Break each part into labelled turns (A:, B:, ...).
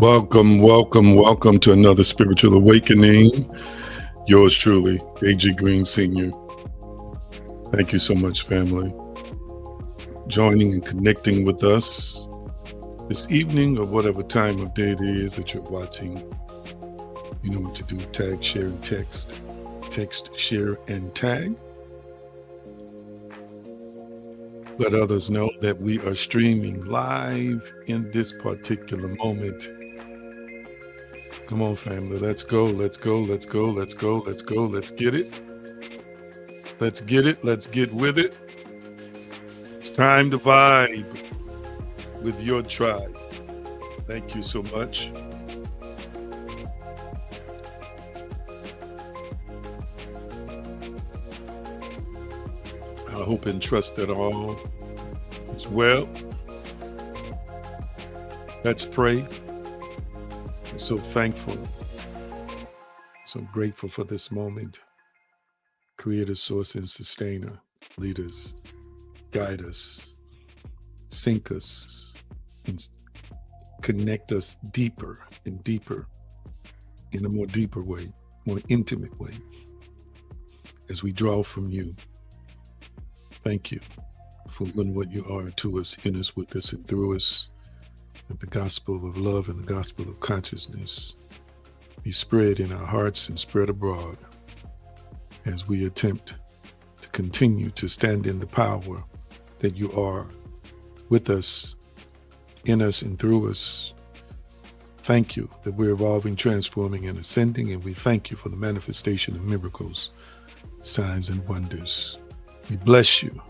A: Welcome to another spiritual awakening. Yours truly, A.G. Green Sr. Thank you so much, family. Joining and connecting with us this evening or whatever time of day it is that you're watching. You know what to do. Tag, share, and text. Text, share, and tag. Let others know that we are streaming live in this particular moment. Come on, family. Let's go. Let's get it. Let's get with it. It's time to vibe with your tribe. Thank you so much. I hope and trust that all is well. Let's pray. I'm so thankful, so grateful for this moment. Creator, source, and sustainer. Lead us, guide us, sink us, and connect us deeper and deeper in a more deeper way, more intimate way as we draw from you. Thank you for doing what you are to us, in us, with us, and through us. That the gospel of love and the gospel of consciousness be spread in our hearts and spread abroad as we attempt to continue to stand in the power that you are with us, in us, and through us. Thank you that we're evolving, transforming, and ascending, and we thank you for the manifestation of miracles, signs, and wonders. We bless you,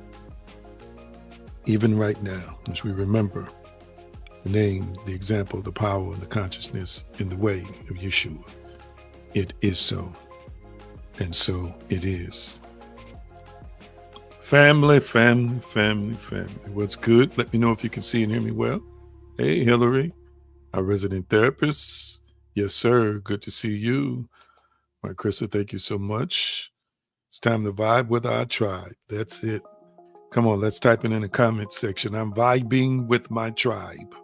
A: even right now, as we remember the name, the example, the power, and the consciousness in the way of Yeshua. It is so, and so it is. Family. What's good? Let me know if you can see and hear me well. Hey, Hillary, our resident therapist. Yes, sir. Good to see you. My Krista, thank you so much. It's time to vibe with our tribe. That's it. Come on, let's type it in the comment section. I'm vibing with my tribe.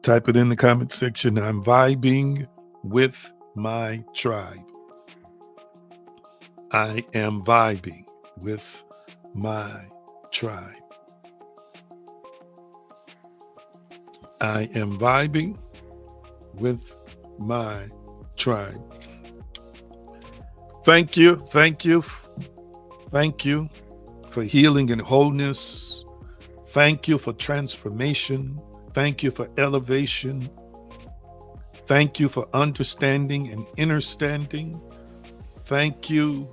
A: Type it in the comment section. I'm vibing with my tribe. I am vibing with my tribe. I am vibing with my tribe. Thank you for healing and wholeness. Thank you for transformation. Thank you for elevation. Thank you for understanding and understanding. Thank you.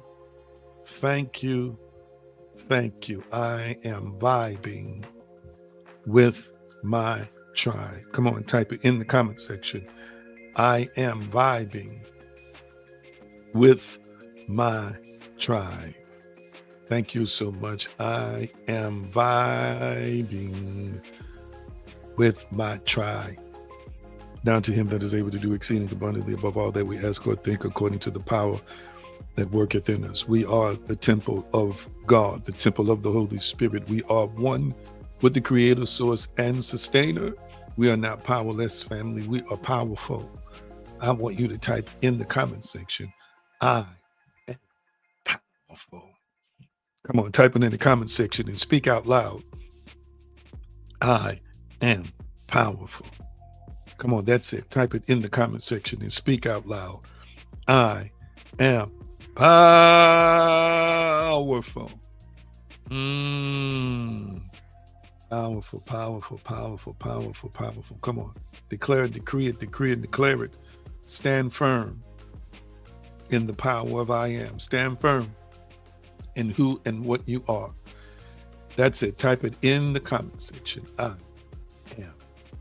A: I am vibing with my tribe. Come on, type it in the comment section. I am vibing with my tribe. Thank you so much. I am vibing with my tribe. Down to him that is able to do exceeding abundantly above all that we ask or think, according to the power that worketh in us. We are the temple of God, the temple of the Holy Spirit. We are one with the creator, source, and sustainer. We are not powerless, family. We are powerful. I want you to type in the comment section, I am powerful. Come on, type it in the comment section and speak out loud. I am powerful. Come on, that's it. Type it in the comment section and speak out loud. I am powerful. Powerful. Come on. Declare it, decree it, declare it. Stand firm in the power of I am. Stand firm in who and what you are. That's it. Type it in the comment section. I am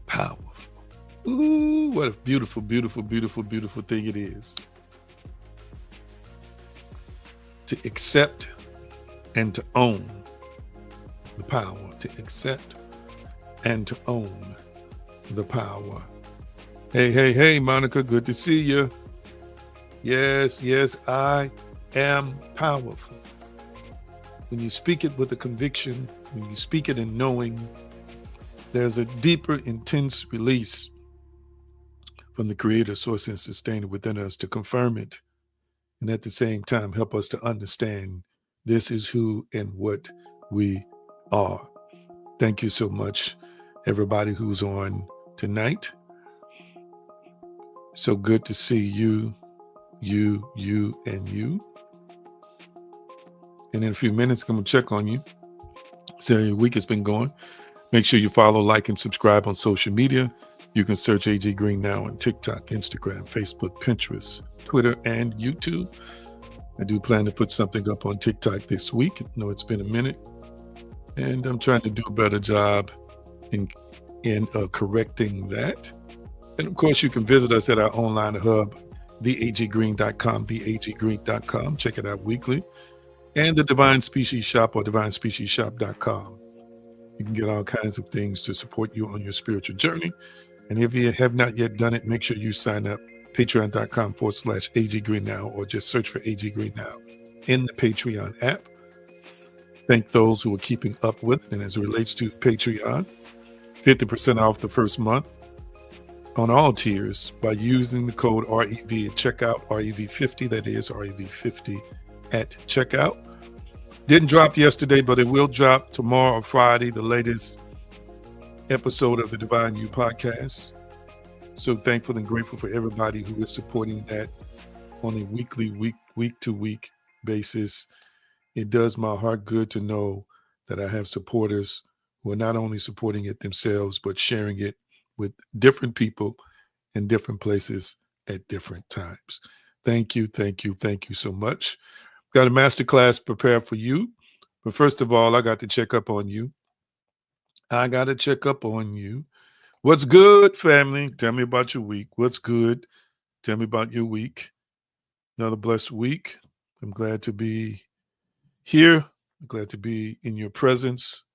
A: powerful. Ooh, what a beautiful thing it is to accept and to own the power, to accept and to own the power. Hey, Monica, good to see you. Yes, I am powerful. When you speak it with a conviction, when you speak it in knowing, there's a deeper, intense release from the creator, source, and sustainer within us to confirm it. And at the same time, help us to understand this is who and what we are. Thank you so much, everybody who's on tonight. So good to see you, and you. And in a few minutes, I'm going to check on you. See how your week has been going. Make sure you follow, like, and subscribe on social media. You can search AG Green now on TikTok, Instagram, Facebook, Pinterest, Twitter, and YouTube. I do plan to put something up on TikTok this week. I know it's been a minute, and I'm trying to do a better job in correcting that. And of course, you can visit us at our online hub, theaggreen.com, theaggreen.com. Check it out weekly. And the Divine Species Shop, or divinespeciesshop.com. You can get all kinds of things to support you on your spiritual journey. And if you have not yet done it, make sure you sign up, patreon.com/AG Green Now, or just search for AG Green Now in the Patreon app. Thank those who are keeping up with it. And as it relates to Patreon, 50% off the first month on all tiers by using the code REV at checkout, REV50, that is REV50 at checkout. Didn't drop yesterday, but it will drop tomorrow or Friday, the latest episode of the Divine You podcast. So thankful and grateful for everybody who is supporting that on a weekly, week-to-week basis. It does my heart good to know that I have supporters who are not only supporting it themselves, but sharing it with different people in different places at different times. Thank you so much. Got a masterclass prepared for you. But first of all, I got to check up on you. What's good, family? Tell me about your week. What's good? Tell me about your week. Another blessed week. I'm glad to be here. I'm glad to be in your presence.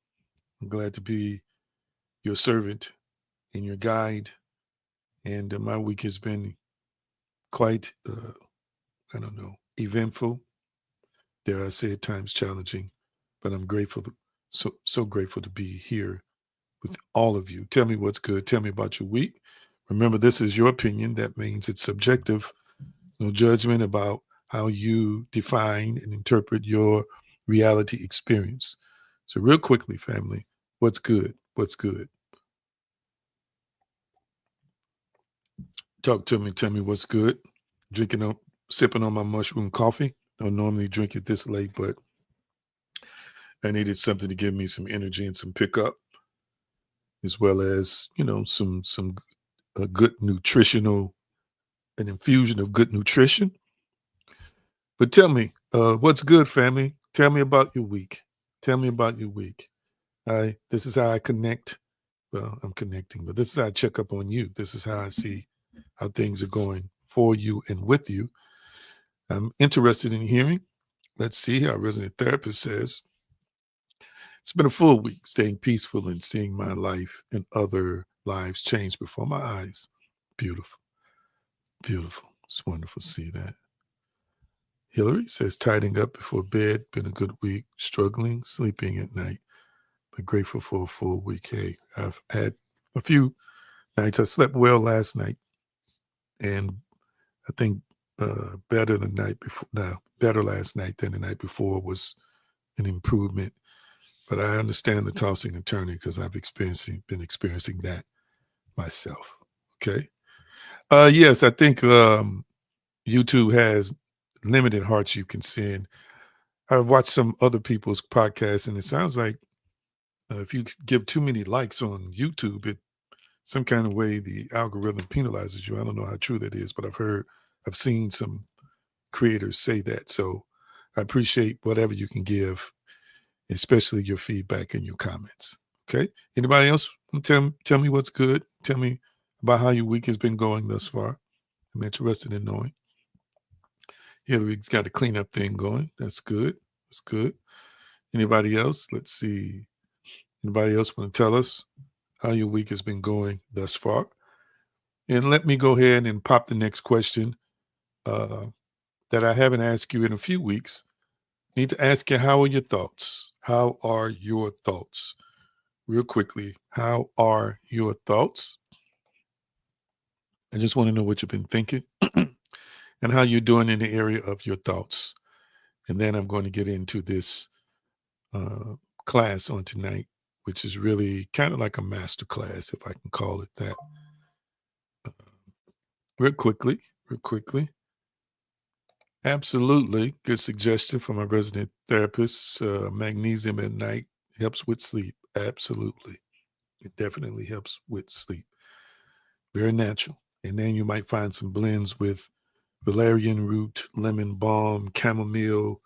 A: I'm glad to be your servant and your guide. And my week has been quite, eventful. Dare I say at times challenging, but I'm grateful, so grateful to be here with all of you. Tell me what's good. Tell me about your week. Remember, this is your opinion. That means it's subjective. No judgment about how you define and interpret your reality experience. So real quickly, family, what's good? What's good? Talk to me. Tell me what's good. Sipping on my mushroom coffee. Don't normally drink it this late, but I needed something to give me some energy and some pickup, as well as, some good an infusion of good nutrition. But tell me, what's good, family? Tell me about your week. This is how I connect. Well, I'm connecting, but this is how I check up on you. This is how I see how things are going for you and with you. I'm interested in hearing. Let's see how resident therapist says. It's been a full week, staying peaceful and seeing my life and other lives change before my eyes. Beautiful. Beautiful. It's wonderful to see that. Hillary says, tidying up before bed, been a good week, struggling, sleeping at night, but grateful for a full week. Hey, I've had a few nights. I slept well last night, and I think better last night than the night before was an improvement. But I understand the tossing and turning because I've been experiencing that myself. Okay. Yes, I think YouTube has limited hearts you can send. I've watched some other people's podcasts, and it sounds like if you give too many likes on YouTube, some kind of way the algorithm penalizes you. I don't know how true that is, but I've seen some creators say that. So I appreciate whatever you can give, especially your feedback and your comments. Okay. Anybody else? Tell me what's good. Tell me about how your week has been going thus far. I'm interested in knowing. Hillary's got a cleanup thing going. That's good. That's good. Anybody else? Let's see. Anybody else want to tell us how your week has been going thus far? And let me go ahead and pop the next question that I haven't asked you in a few weeks. Need to ask you, how are your thoughts? How are your thoughts? Real quickly, how are your thoughts? I just want to know what you've been thinking and how you're doing in the area of your thoughts. And then I'm going to get into this uh, class on tonight, which is really kind of like a master class, if I can call it that. Uh, real quickly, real quickly. Absolutely. Good suggestion from my resident therapist. Magnesium at night helps with sleep. Absolutely. It definitely helps with sleep. Very natural. And then you might find some blends with valerian root, lemon balm, chamomile,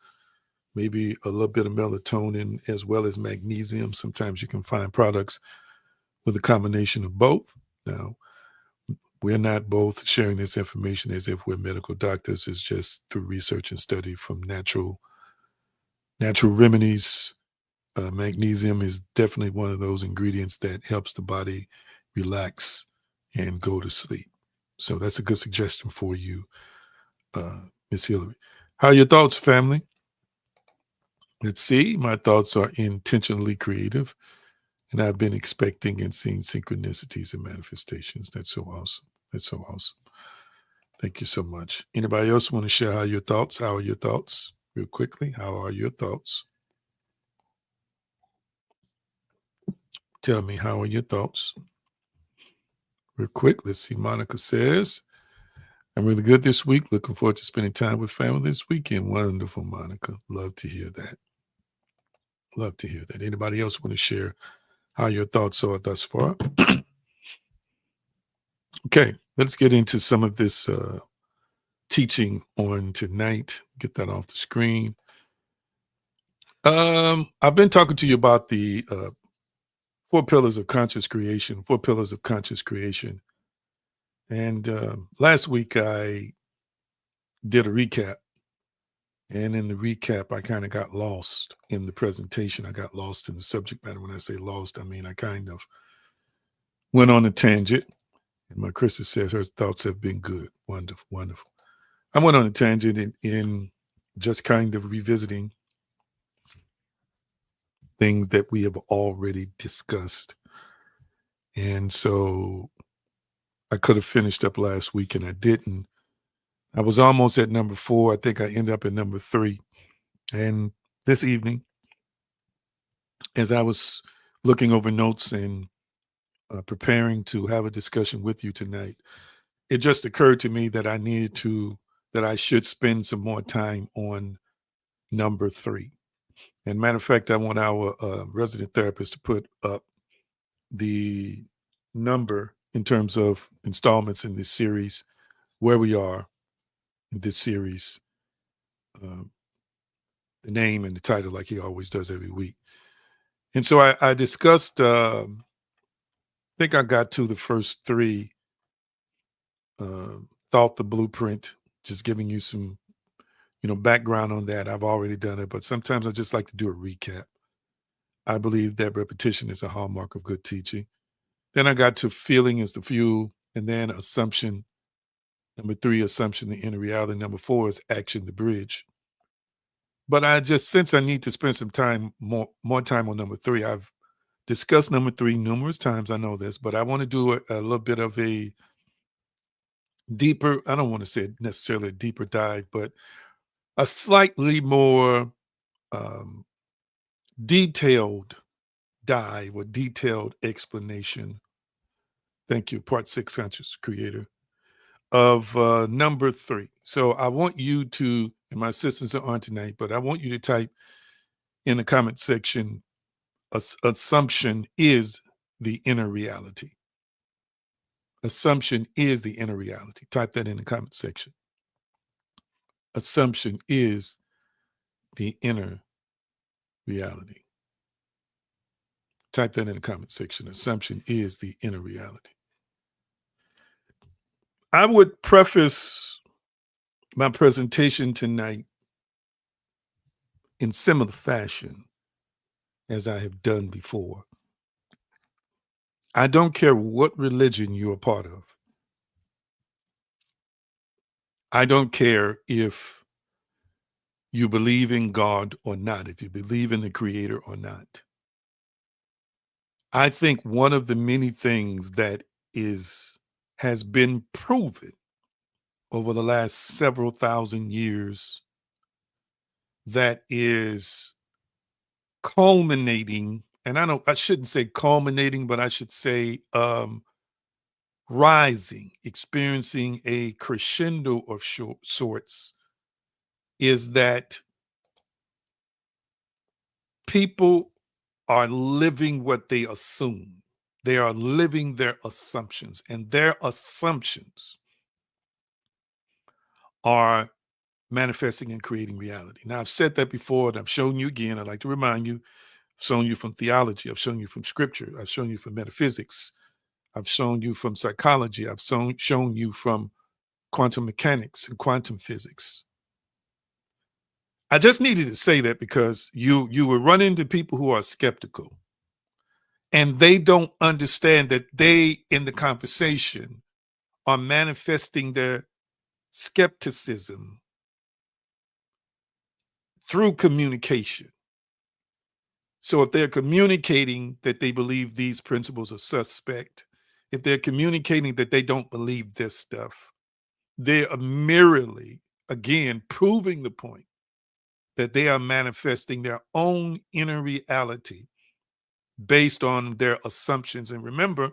A: maybe a little bit of melatonin as well as magnesium. Sometimes you can find products with a combination of both. Now, we're not both sharing this information as if we're medical doctors. It's just through research and study from natural remedies. Magnesium is definitely one of those ingredients that helps the body relax and go to sleep. So that's a good suggestion for you, Miss Hillary. How are your thoughts, family? Let's see. My thoughts are intentionally creative, and I've been expecting and seeing synchronicities and manifestations. That's so awesome. That's so awesome. Thank you so much. Anybody else want to share how your thoughts? How are your thoughts? Real quickly, how are your thoughts? Tell me, how are your thoughts? Real quick, let's see. Monica says, I'm really good this week. Looking forward to spending time with family this weekend. Wonderful, Monica. Love to hear that. Love to hear that. Anybody else want to share how your thoughts are thus far? Okay, let's get into some of this teaching on tonight. Get that off the screen. I've been talking to you about the four pillars of conscious creation, four pillars of conscious creation. And last week I did a recap. And in the recap, I kind of got lost in the presentation. I got lost in the subject matter. When I say lost, I mean I kind of went on a tangent. And my Krista says her thoughts have been good. Wonderful, wonderful. I went on a tangent in just kind of revisiting things that we have already discussed. And so I could have finished up last week and I didn't. I was almost at number 4. I think I ended up at number 3. And this evening, as I was looking over notes and preparing to have a discussion with you tonight, it just occurred to me that that I should spend some more time on number 3. And matter of fact, I want our resident therapist to put up the number in terms of installments in this series, where we are in this series, um, the name and the title, like he always does every week. And so I discussed, I think I got to the first 3, thought the blueprint, just giving you some, background on that. I've already done it, but sometimes I just like to do a recap. I believe that repetition is a hallmark of good teaching. Then I got to feeling is the fuel, and then assumption. Number 3, assumption, the inner reality. Number 4 is action, the bridge. But I just, since I need to spend some time, more time on number 3, I've discussed number 3 numerous times. I know this, but I want to do a little bit of a deeper, I don't want to say necessarily a deeper dive, but a slightly more um, detailed dive or detailed explanation. Thank you, Part 6 Conscious Creator, of number 3. So I want you to, and my assistants are on tonight, but I want you to type in the comment section, assumption is the inner reality. Assumption is the inner reality. Type that in the comment section. Assumption is the inner reality. Type that in the comment section. Assumption is the inner reality. I would preface my presentation tonight in similar fashion as I have done before. I don't care what religion you're a part of. I don't care if you believe in God or not, if you believe in the Creator or not. I think one of the many things that is has been proven over the last several thousand years that is culminating, and I shouldn't say culminating, but I should say rising, experiencing a crescendo of sorts, is that people are living what they assume. They are living their assumptions, and their assumptions are manifesting and creating reality. Now, I've said that before, and I've shown you again. I'd like to remind you, I've shown you from theology, I've shown you from scripture, I've shown you from metaphysics, I've shown you from psychology, I've shown you from quantum mechanics and quantum physics. I just needed to say that because you will run into people who are skeptical, and they don't understand that they, in the conversation, are manifesting their skepticism through communication. So if they're communicating that they believe these principles are suspect, if they're communicating that they don't believe this stuff, they are merely, again, proving the point that they are manifesting their own inner reality based on their assumptions. And remember,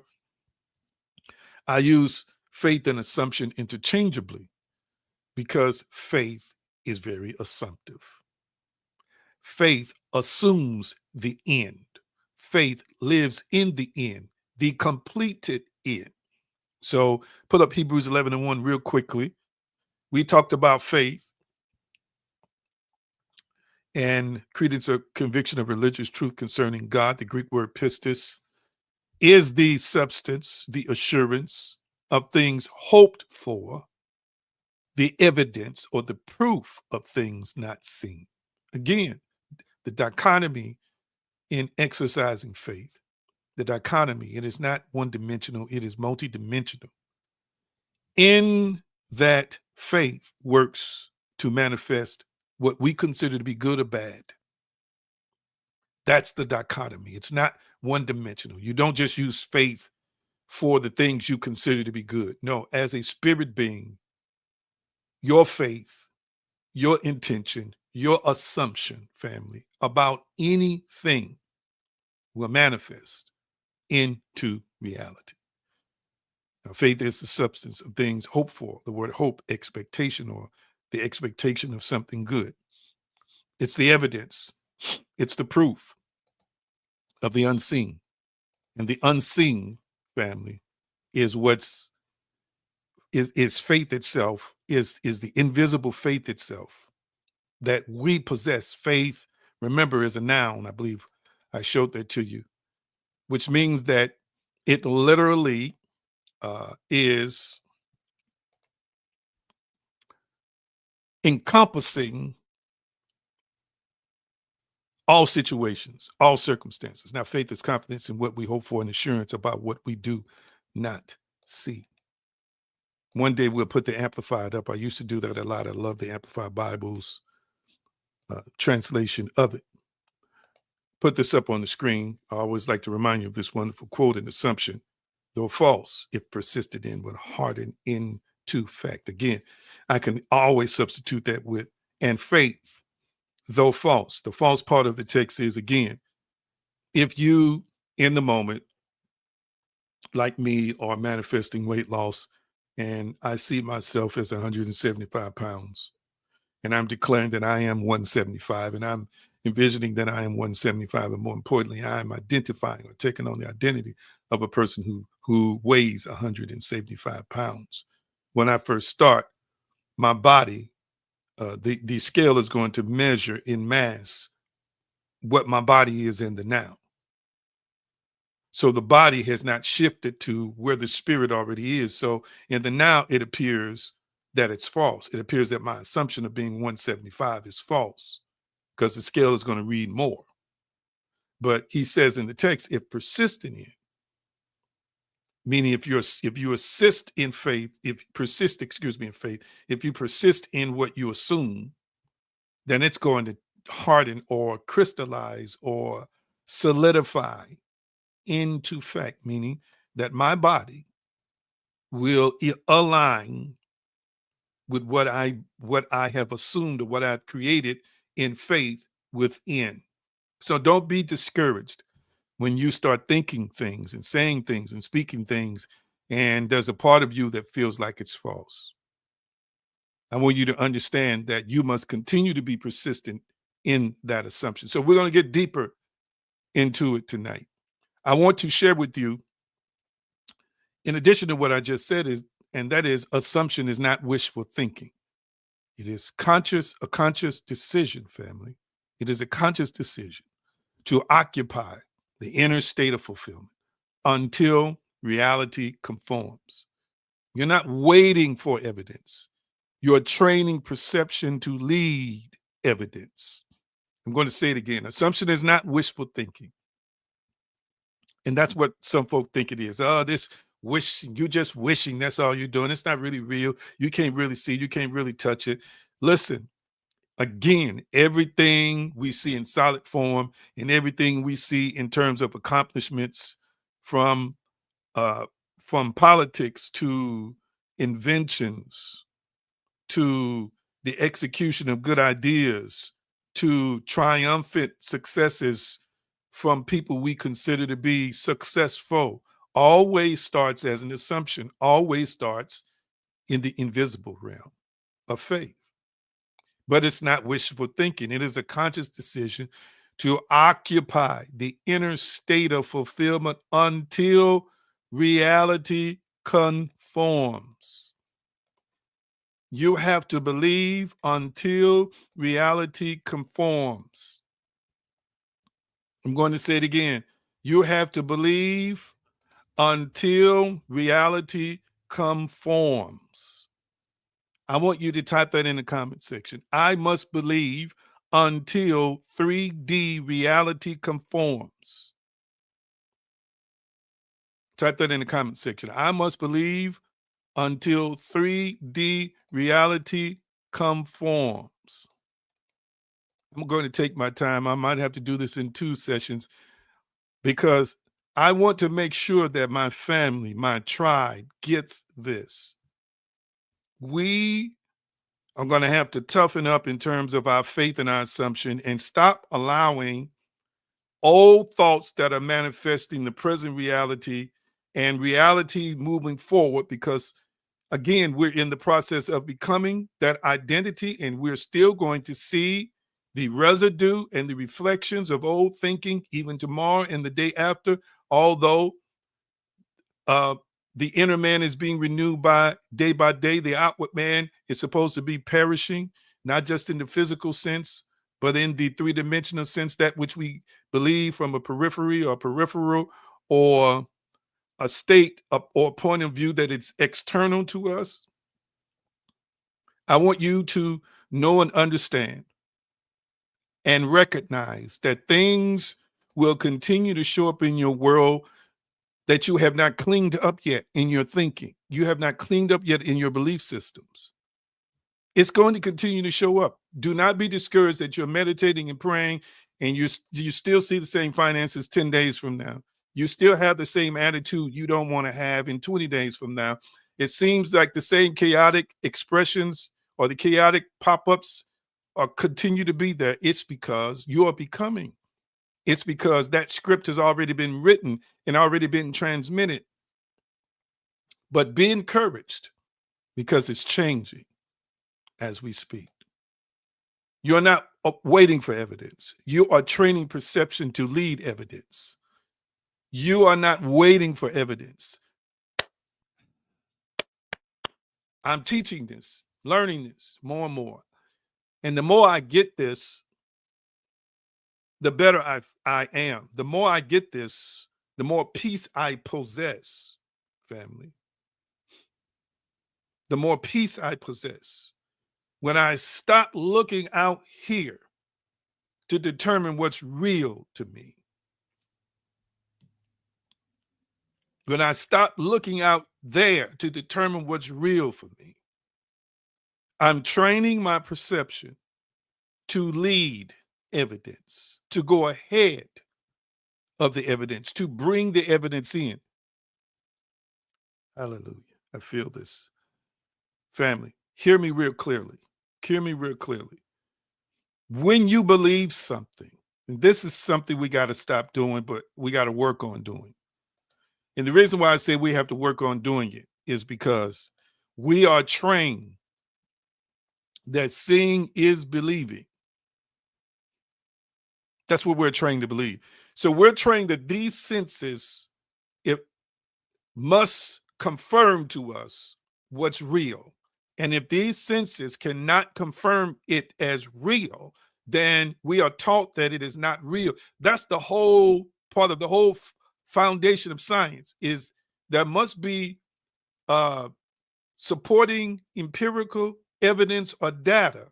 A: I use faith and assumption interchangeably because faith is very assumptive. Faith assumes the end. Faith lives in the end, the completed end. So pull up Hebrews 11:1 real quickly. We talked about faith and credence or conviction of religious truth concerning God. The Greek word pistis is the substance, the assurance of things hoped for, the evidence or the proof of things not seen. Again, the dichotomy in exercising faith, the dichotomy, it is not one dimensional, it is multidimensional. In that faith works to manifest what we consider to be good or bad. That's the dichotomy. It's not one dimensional. You don't just use faith for the things you consider to be good. No, as a spirit being, your faith, your intention, your assumption, family, about anything will manifest into reality. Now, faith is the substance of things hoped for. The word hope, expectation, or the expectation of something good. It's the evidence, it's the proof of the unseen. And the unseen, family, is is faith itself, is the invisible faith itself that we possess. Faith, remember, is a noun. I believe I showed that to you, which means that it literally is encompassing all situations, all circumstances. Now, faith is confidence in what we hope for and assurance about what we do not see. One day we'll put the Amplified up. I used to do that a lot. I love the Amplified Bible's translation of it. Put this up on the screen. I always like to remind you of this wonderful quote and assumption. Though false, if persisted in, would harden into fact. Again, I can always substitute that with, and faith, though false. The false part of the text is, again, if you, in the moment, like me, are manifesting weight loss, and I see myself as 175 pounds, and I'm declaring that I am 175, and I'm envisioning that I am 175, and more importantly, I am identifying or taking on the identity of a person who weighs 175 pounds. When I first start, my body, the scale is going to measure in mass what my body is in the now. So the body has not shifted to where the spirit already is. So in the now, it appears that it's false. It appears that my assumption of being 175 is false because the scale is going to read more. But he says in the text, if persistent in, meaning if you assist in faith, if persist, excuse me, in faith, if you persist in what you assume, then it's going to harden or crystallize or solidify into fact, meaning that my body will align with what I have assumed or what I've created in faith within. So don't be discouraged when you start thinking things and saying things and speaking things, and there's a part of you that feels like it's false. I want you to understand that you must continue to be persistent in that assumption. So we're going to get deeper into it tonight. I want to share with you, in addition to what I just said, and that is, assumption is not wishful thinking. It is a conscious decision, family. It is a conscious decision to occupy the inner state of fulfillment until reality conforms. You're not waiting for evidence. You're training perception to lead evidence. I'm going to say it again. Assumption is not wishful thinking. And that's what some folk think it is. Oh, this wishing, you're just wishing. That's all you're doing. It's not really real. You can't really see. You can't really touch it. Listen, again, everything we see in solid form and everything we see in terms of accomplishments, from uh, from politics to inventions to the execution of good ideas to triumphant successes from people we consider to be successful, always starts as an assumption, always starts in the invisible realm of faith. But it's not wishful thinking. It is a conscious decision to occupy the inner state of fulfillment until reality conforms. You have to believe until reality conforms. I'm going to say it again. You have to believe until reality conforms. I want you to type that in the comment section. I must believe until 3D reality conforms. Type that in the comment section. I must believe until 3D reality conforms. I'm going to take my time. I might have to do this in 2 sessions because I want to make sure that my family, my tribe gets this. We are going to have to toughen up in terms of our faith and our assumption and stop allowing old thoughts that are manifesting the present reality and reality moving forward, because again, we're in the process of becoming that identity, and we're still going to see the residue and the reflections of old thinking even tomorrow and the day after, although uh, the inner man is being renewed by day, the outward man is supposed to be perishing, not just in the physical sense, but in the 3-dimensional sense, that which we believe from a periphery or peripheral, or a state or point of view that it's external to us. I want you to know and understand and recognize that things will continue to show up in your world that you have not cleaned up yet in your thinking. You have not cleaned up yet in your belief systems. It's going to continue to show up. Do not be discouraged that you're meditating and praying and you still see the same finances 10 days from now. You still have the same attitude you don't want to have in 20 days from now. It seems like the same chaotic expressions or the chaotic pop-ups are continue to be there. It's because you are becoming. It's because that script has already been written and already been transmitted. But be encouraged because it's changing as we speak. You're not waiting for evidence. You are training perception to lead evidence. You are not waiting for evidence. I'm teaching this, learning this more and more. And the more I get this, the better I am. The more I get this, the more peace I possess, family. The more peace I possess. When I stop looking out here to determine what's real to me. When I stop looking out there to determine what's real for me. I'm training my perception to lead evidence, to go ahead of the evidence, to bring the evidence in. Hallelujah. I feel this. Family, hear me real clearly. Hear me real clearly. When you believe something, and this is something we got to stop doing, but we got to work on doing. And the reason why I say we have to work on doing it is because we are trained that seeing is believing. That's what we're trained to believe. So we're trained that these senses, it must confirm to us what's real. And if these senses cannot confirm it as real, then we are taught that it is not real. That's the whole part of the whole foundation of science, is there must be supporting empirical evidence or data.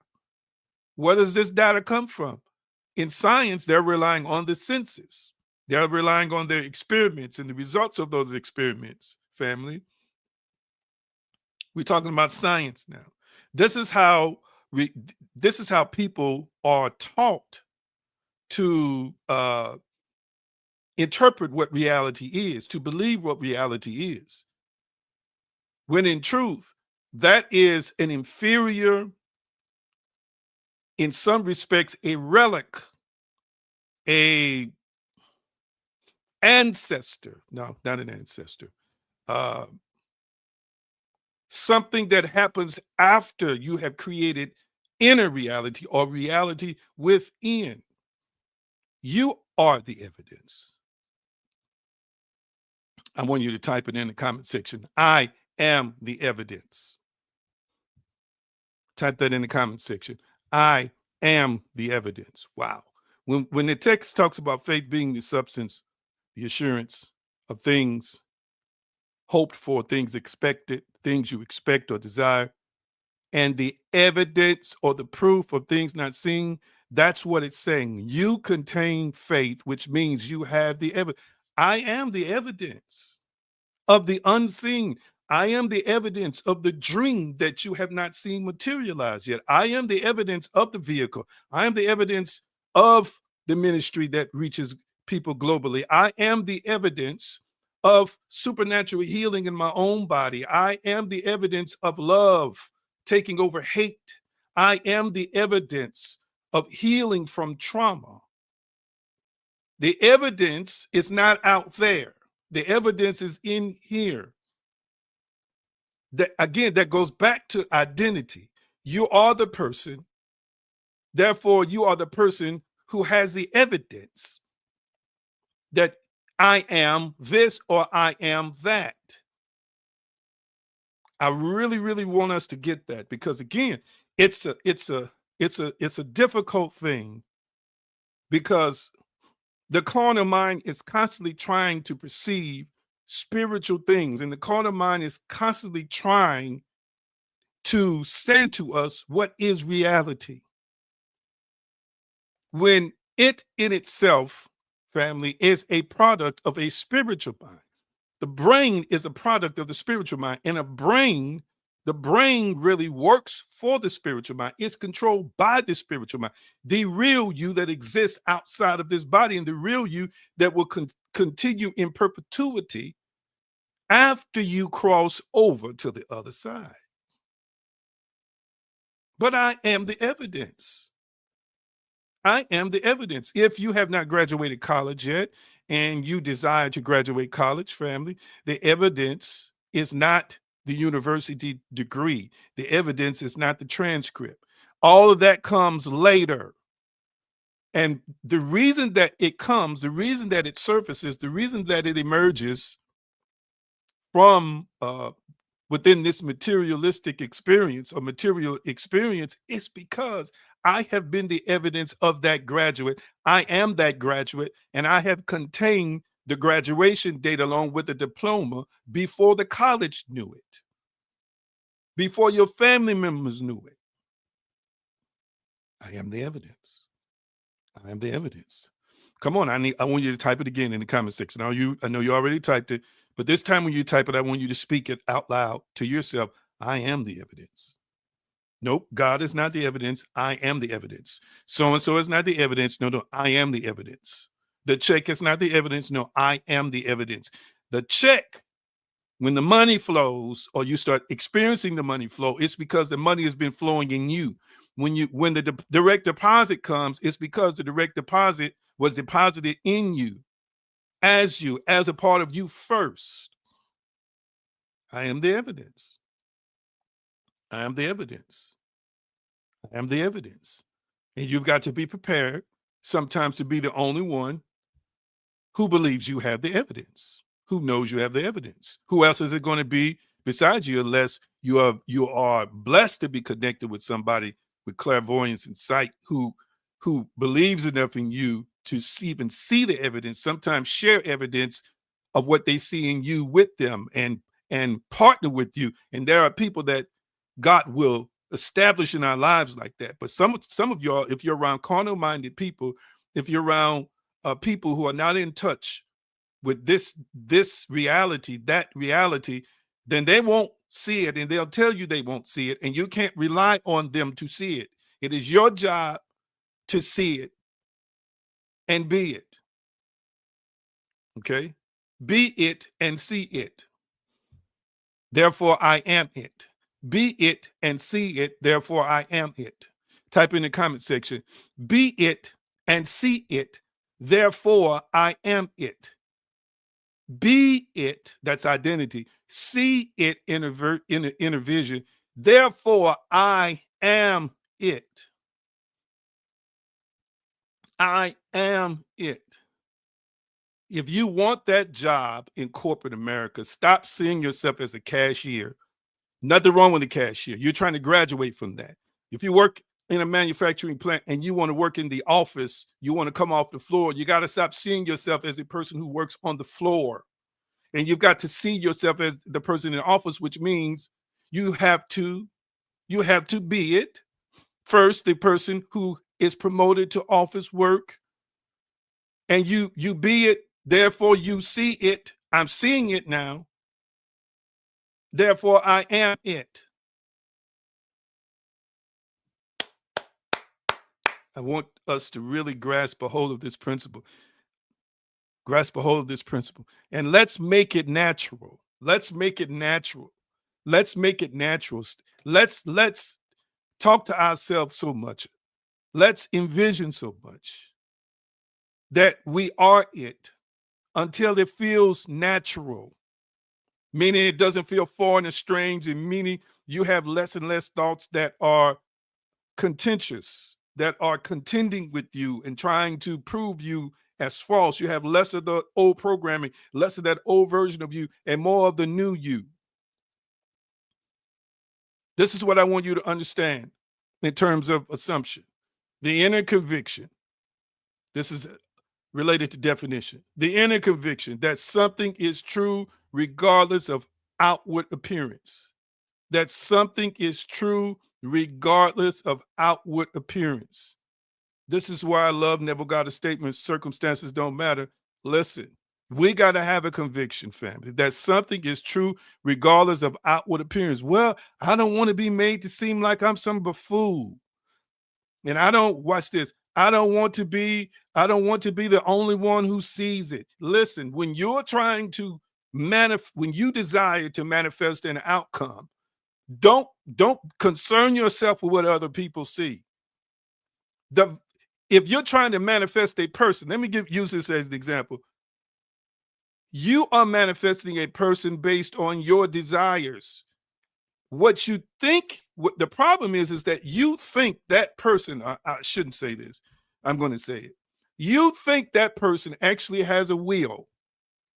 A: Where does this data come from? In science, they're relying on the senses. They're relying on their experiments and the results of those experiments, family. We're talking about science now. This is how people are taught to interpret what reality is, to believe what reality is. When in truth, that is an inferior, in some respects, a relic, a ancestor. No, not an ancestor. Something that happens after you have created inner reality or reality within. You are the evidence. I want you to type it in the comment section. I am the evidence. Type that in the comment section. I am the evidence. Wow. When the text talks about faith being the substance, the assurance of things hoped for, things expected, things you expect or desire, and the evidence or the proof of things not seen, that's what it's saying. You contain faith, which means you have the evidence. I am the evidence of the unseen. I am the evidence of the dream that you have not seen materialize yet. I am the evidence of the vehicle. I am the evidence of the ministry that reaches people globally. I am the evidence of supernatural healing in my own body. I am the evidence of love taking over hate. I am the evidence of healing from trauma. The evidence is not out there. The evidence is in here. That, again, that goes back to identity. You are the person. Therefore, you are the person who has the evidence that I am this or I am that. I really, really want us to get that, because again, it's a difficult thing, because the carnal mind is constantly trying to perceive spiritual things, and the carnal mind is constantly trying to say to us what is reality, when it in itself, family, is a product of a spiritual mind. The brain is a product of the spiritual mind, and the brain really works for the spiritual mind. It's controlled by the spiritual mind, the real you that exists outside of this body, and the real you that will continue in perpetuity after you cross over to the other side. But I am the evidence. I am the evidence. If you have not graduated college yet and you desire to graduate college, family, the evidence is not the university degree. The evidence is not the transcript. All of that comes later. And the reason that it comes, the reason that it surfaces, the reason that it emerges from within this materialistic experience or material experience is because I have been the evidence of that graduate. I am that graduate, and I have contained the graduation date along with the diploma before the college knew it, before your family members knew it. I am the evidence. I am the evidence. Come on, I want you to type it again in the comment section. I know you already typed it, but this time when you type it, I want you to speak it out loud to yourself. I am the evidence. Nope, God is not the evidence. I am the evidence. So-and-so is not the evidence. No, I am the evidence. The check is not the evidence. No, I am the evidence. The check When the money flows or you start experiencing the money flow, it's because the money has been flowing in you. When the direct deposit comes, it's because the direct deposit was deposited in you, as a part of you first. I am the evidence. I am the evidence. I am the evidence. And you've got to be prepared sometimes to be the only one who believes you have the evidence, who knows you have the evidence. Who else is it going to be besides you, unless you are blessed to be connected with somebody with clairvoyance and sight who believes enough in you to even see the evidence, sometimes share evidence of what they see in you with them and partner with you. And there are people that God will establish in our lives like that. But some of y'all, if you're around carnal minded people, if you're around people who are not in touch with this reality, that reality, then they won't see it, and they'll tell you they won't see it, and you can't rely on them to see it. It is your job to see it and be it. Okay? Be it and see it. Therefore, I am it. Be it and see it. Therefore, I am it. Type in the comment section. Be it and see it. Therefore, I am it. Be it, that's identity. See it in the inner vision. Therefore, I am it. I am it. If you want that job in corporate America, stop seeing yourself as a cashier. Nothing wrong with a cashier. You're trying to graduate from that. If you work in a manufacturing plant and you want to work in the office, you want to come off the floor, you got to stop seeing yourself as a person who works on the floor. And you've got to see yourself as the person in the office, which means you have to be it. First, the person who is promoted to office work, and you be it, therefore you see it. I'm seeing it now. Therefore, I am it. I want us to really grasp a hold of this principle. Grasp a hold of this principle. And let's make it natural. Let's make it natural. Let's make it natural. Let's talk to ourselves so much. Let's envision so much that we are it until it feels natural, meaning it doesn't feel foreign and strange, and meaning you have less and less thoughts that are contentious, that are contending with you and trying to prove you as false. You have less of the old programming, less of that old version of you, and more of the new you. This is what I want you to understand in terms of assumption. The inner conviction. This is related to definition. The inner conviction that something is true regardless of outward appearance. That something is true regardless of outward appearance. This is why I love Neville Goddard's statement, circumstances don't matter. Listen, we got to have a conviction, family, that something is true regardless of outward appearance. Well, I don't want to be made to seem like I'm some buffoon. And I don't, watch this, I don't want to be the only one who sees it. Listen, when you're trying to when you desire to manifest an outcome, don't concern yourself with what other people see. If you're trying to manifest a person, let me use this as an example. You are manifesting a person based on your desires. What you think, what the problem is that you think that person, I shouldn't say this, I'm going to say it. You think that person actually has a will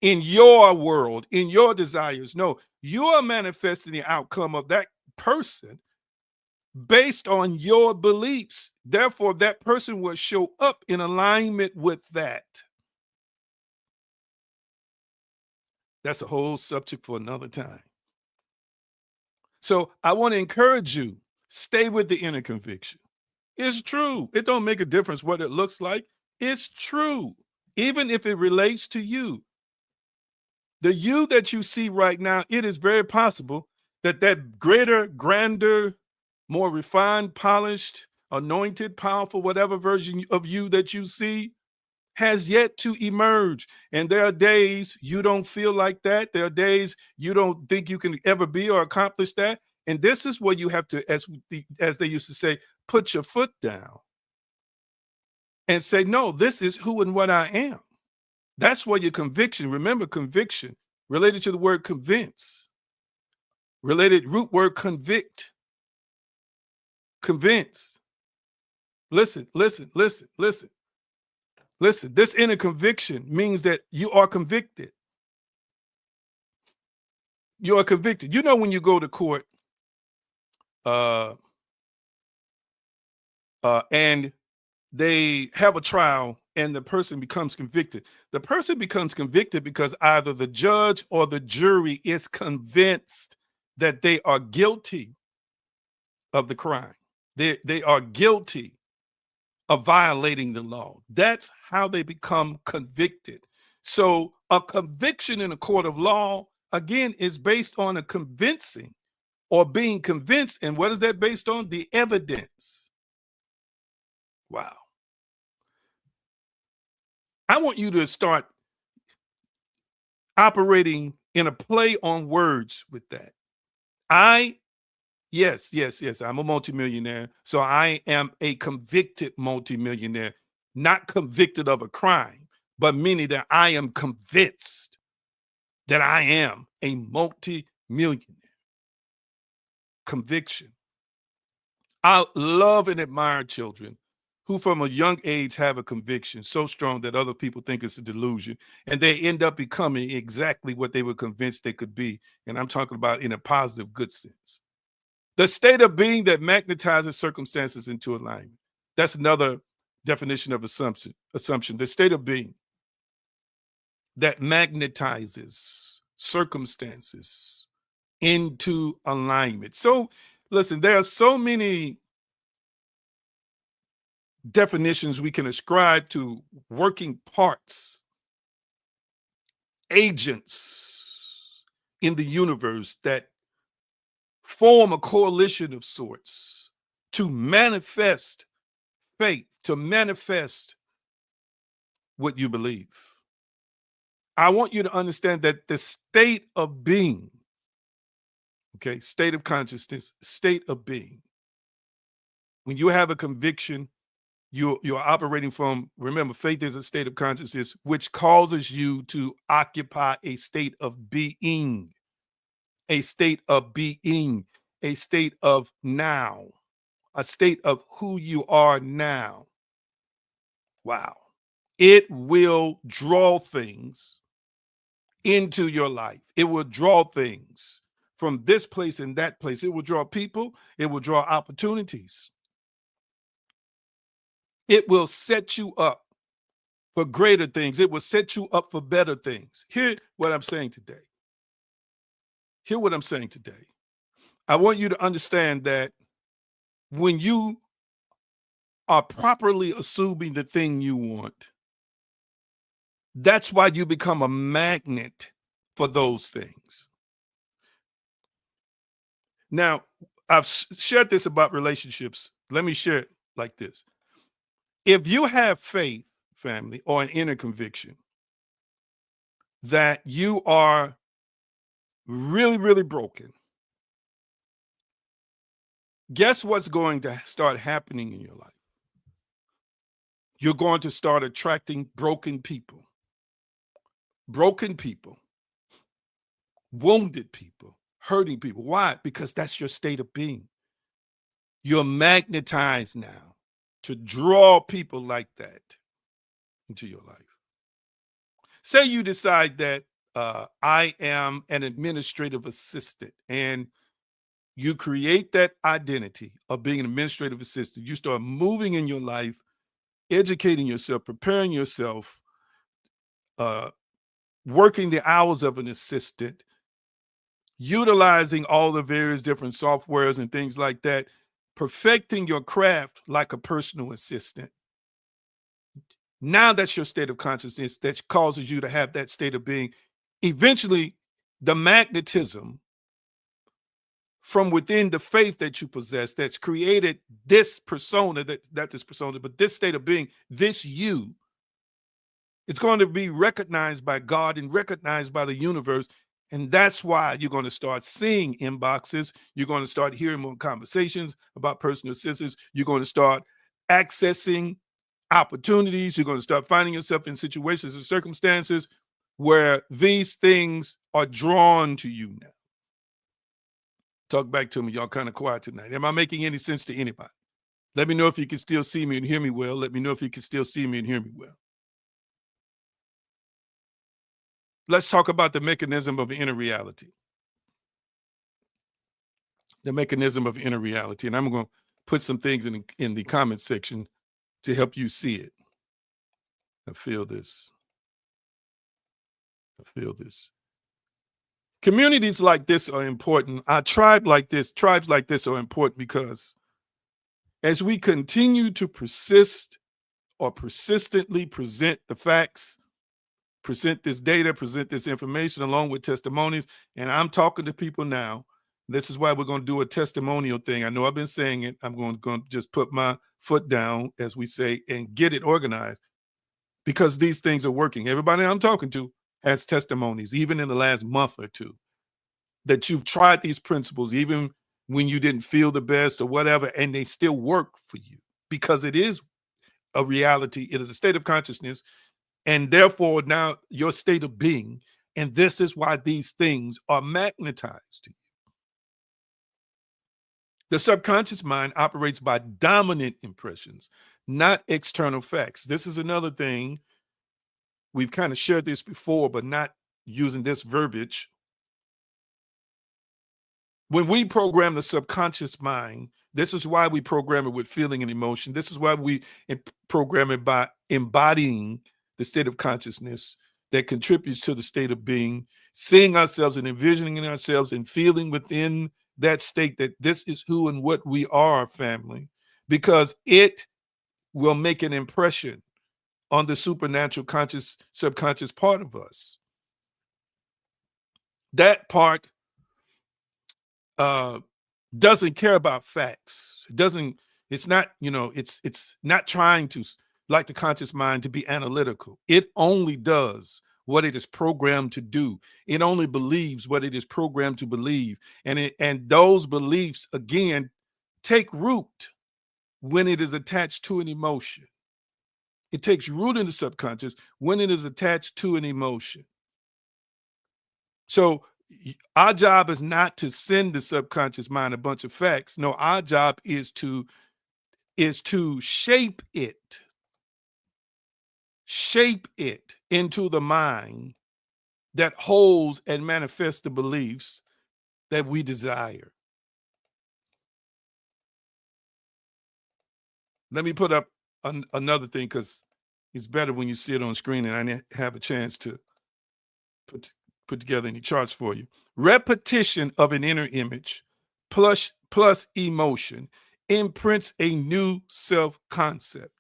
A: in your world, in your desires. No, you are manifesting the outcome of that person based on your beliefs. Therefore, that person will show up in alignment with that. That's a whole subject for another time. So I want to encourage you, stay with the inner conviction. It's true. It don't make a difference what it looks like. It's true, even if it relates to you. The you that you see right now, it is very possible that that greater, grander, more refined, polished, anointed, powerful, whatever version of you that you see has yet to emerge. And there are days you don't feel like that. There are days you don't think you can ever be or accomplish that. And this is where you have to, as they used to say, put your foot down and say, no, this is who and what I am. That's where your conviction, remember conviction, related to the word convince, related root word convict, convince. Listen, listen, listen, listen, listen. This inner conviction means that you are convicted. You are convicted. You know, when you go to court, and they have a trial and the person becomes convicted. The person becomes convicted because either the judge or the jury is convinced that they are guilty of the crime. They are guilty of violating the law. That's how they become convicted. So a conviction in a court of law, again, is based on a convincing or being convinced. And what is that based on? The evidence. Wow. I want you to start operating in a play on words with that. Yes, yes, yes, I'm a multimillionaire. So I am a convicted multimillionaire, not convicted of a crime, but meaning that I am convinced that I am a multimillionaire. Conviction. I love and admire children who from a young age have a conviction so strong that other people think it's a delusion, and they end up becoming exactly what they were convinced they could be. And I'm talking about in a positive, good sense. The state of being that magnetizes circumstances into alignment. That's another definition of assumption. The state of being that magnetizes circumstances into alignment. So listen, there are so many definitions we can ascribe to working parts, agents in the universe that form a coalition of sorts to manifest faith, to manifest what you believe. I want you to understand that the state of being, okay, state of consciousness, state of being, when you have a conviction, you're operating from, remember, faith is a state of consciousness, which causes you to occupy a state of being, a state of being, a state of now, a state of who you are now. Wow. It will draw things into your life. It will draw things from this place and that place. It will draw people. It will draw opportunities. It will set you up for greater things. It will set you up for better things. Hear what I'm saying today. Hear what I'm saying today. I want you to understand that when you are properly assuming the thing you want, that's why you become a magnet for those things. Now, I've shared this about relationships. Let me share it like this. If you have faith, family, or an inner conviction that you are really, really broken, guess what's going to start happening in your life? You're going to start attracting broken people, wounded people, hurting people. Why? Because that's your state of being. You're magnetized now to draw people like that into your life. Say you decide that I am an administrative assistant, and you create that identity of being an administrative assistant. You start moving in your life, educating yourself, preparing yourself, working the hours of an assistant, utilizing all the various different softwares and things like that, perfecting your craft like a personal assistant. Now that's your state of consciousness that causes you to have that state of being. Eventually, the magnetism from within the faith that you possess that's created this persona, not this persona, but this state of being, this you, It's going to be recognized by God and recognized by the universe. And that's why you're going to start seeing inboxes. You're going to start hearing more conversations about personal assistance. You're going to start accessing opportunities. You're going to start finding yourself in situations and circumstances where these things are drawn to you now. Talk back to me. Y'all kind of quiet tonight. Am I making any sense to anybody? Let me know if you can still see me and hear me well. Let me know if you can still see me and hear me well. Let's talk about the mechanism of inner reality. The mechanism of inner reality. And I'm going to put some things in the comment section to help you see it. I feel this. I feel this. Communities like this are important. Our tribes like this are important because as we continue to persist or persistently present the facts, present this data, present this information along with testimonies, and I'm talking to people now. This is why we're going to do a testimonial thing. I know I've been saying it. I'm going to just put my foot down, as we say, and get it organized because these things are working. Everybody I'm talking to has testimonies, even in the last month or two, that you've tried these principles, even when you didn't feel the best or whatever, and they still work for you because it is a reality. It is a state of consciousness. And therefore, now your state of being, and this is why these things are magnetized to you. The subconscious mind operates by dominant impressions, not external facts. This is another thing. We've kind of shared this before, but not using this verbiage. When we program the subconscious mind, this is why we program it with feeling and emotion. This is why we program it by embodying the state of consciousness that contributes to the state of being, seeing ourselves and envisioning ourselves and feeling within that state that this is who and what we are, family, because it will make an impression on the supernatural conscious subconscious part of us. That part doesn't care about facts. It's not, it's not trying to, like the conscious mind, to be analytical. It only does what it is programmed to do. It only believes what it is programmed to believe. And those beliefs, again, take root when it is attached to an emotion. It takes root in the subconscious when it is attached to an emotion. So our job is not to send the subconscious mind a bunch of facts. No, our job is to shape it into the mind that holds and manifests the beliefs that we desire. Let me put up another thing, because it's better when you see it on screen and I didn't have a chance to put together any charts for you. Repetition of an inner image plus emotion imprints a new self-concept.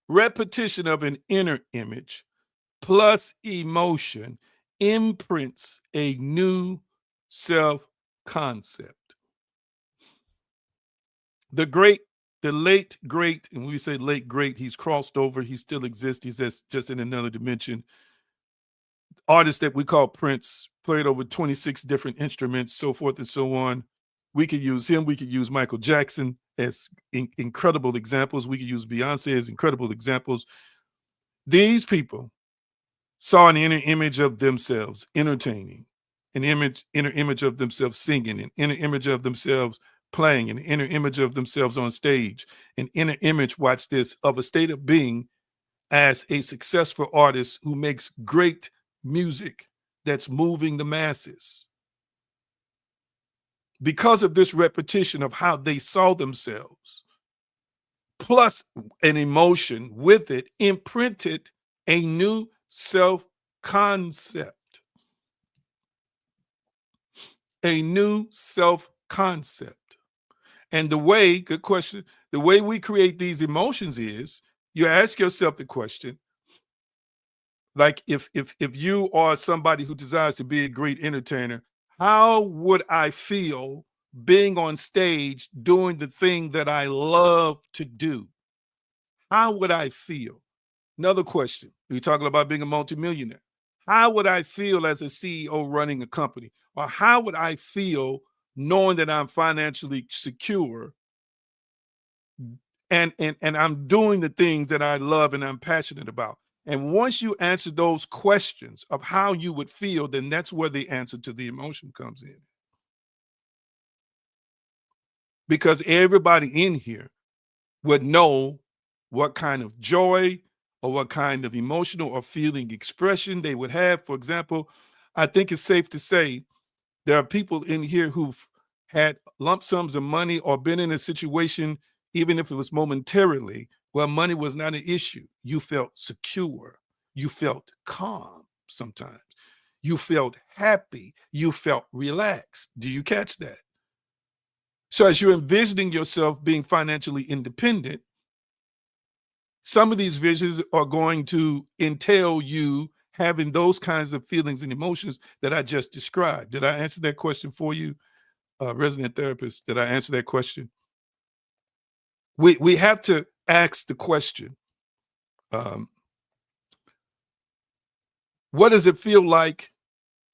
A: Repetition of an inner image plus emotion imprints a new self-concept. The late great, and when we say late great, he's crossed over, he still exists, he's just in another dimension. Artist that we call Prince, played over 26 different instruments, so forth and so on. We could use him. We could use Michael Jackson as incredible examples. We could use Beyonce as incredible examples. These people saw an inner image of themselves entertaining, an inner image of themselves singing, an inner image of themselves playing, an inner image of themselves on stage, an inner image, watch this, of a state of being as a successful artist who makes great music that's moving the masses. Because of this repetition of how they saw themselves, plus an emotion with it, imprinted a new self-concept. A new self-concept. And the way, good question, the way we create these emotions is you ask yourself the question, like if you are somebody who desires to be a great entertainer, how would I feel being on stage doing the thing that I love to do? How would I feel? Another question. We're talking about being a multimillionaire. How would I feel as a CEO running a company? Or how would I feel knowing that I'm financially secure and I'm doing the things that I love and I'm passionate about? And once you answer those questions of how you would feel, then that's where the answer to the emotion comes in. Because everybody in here would know what kind of joy or what kind of emotional or feeling expression they would have. For example, I think it's safe to say there are people in here who've had lump sums of money or been in a situation, even if it was momentarily, where money was not an issue. You felt secure. You felt calm sometimes. You felt happy. You felt relaxed. Do you catch that? So as you're envisioning yourself being financially independent, some of these visions are going to entail you having those kinds of feelings and emotions that I just described. Did I answer that question for you, resident therapist? Did I answer that question? We have to ask the question, um, what does it feel like?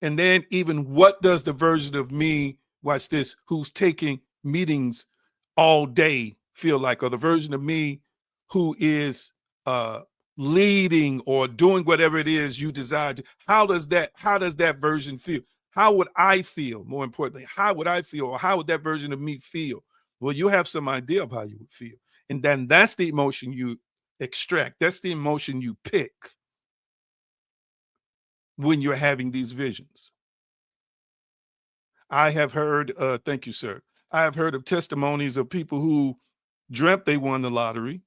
A: And then even what does the version of me, watch this, who's taking meetings all day feel like, or the version of me who is uh leading or doing whatever it is you desire to, how does that version feel? How would I feel? More importantly, how would I feel, or how would that version of me feel? Well, you have some idea of how you would feel. And then that's the emotion you extract. That's the emotion you pick when you're having these visions. I have heard, thank you, sir. I have heard of testimonies of people who dreamt they won the lottery,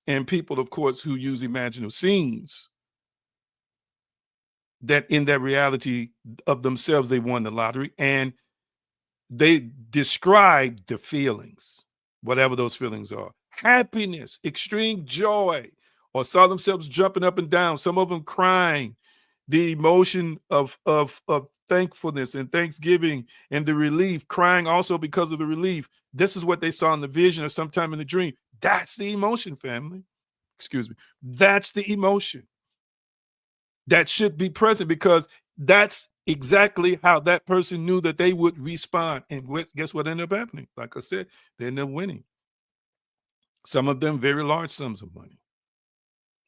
A: and people, of course, who use imaginal scenes that in that reality of themselves, they won the lottery, and they describe the feelings, whatever those feelings are: happiness, extreme joy, or saw themselves jumping up and down, some of them crying, the emotion of thankfulness and thanksgiving and the relief, crying also because of the relief. This is what they saw in the vision or sometime in the dream. That's the emotion, family. Excuse me. That's the emotion that should be present, because that's exactly how that person knew that they would respond. And guess what ended up happening? Like I said, they ended up winning. Some of them very large sums of money.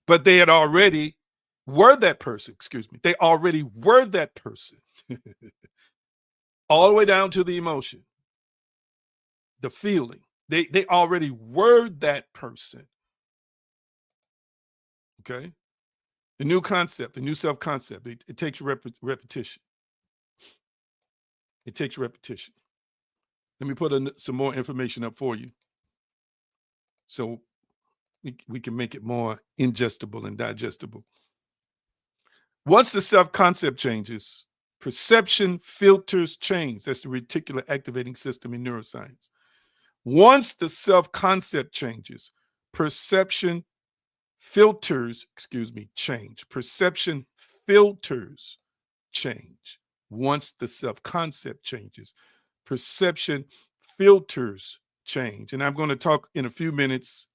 A: But they had already were that person, excuse me. They already were that person. All the way down to the emotion, the feeling. They already were that person. Okay. The new concept, the new self-concept, it takes repetition. It takes repetition. Let me put some more information up for you so we can make it more ingestible and digestible. Once the self-concept changes, perception filters change. That's the reticular activating system in neuroscience. Once the self-concept changes, perception filters, change. Perception filters change. Once the self-concept changes, perception filters change. And I'm going to talk in a few minutes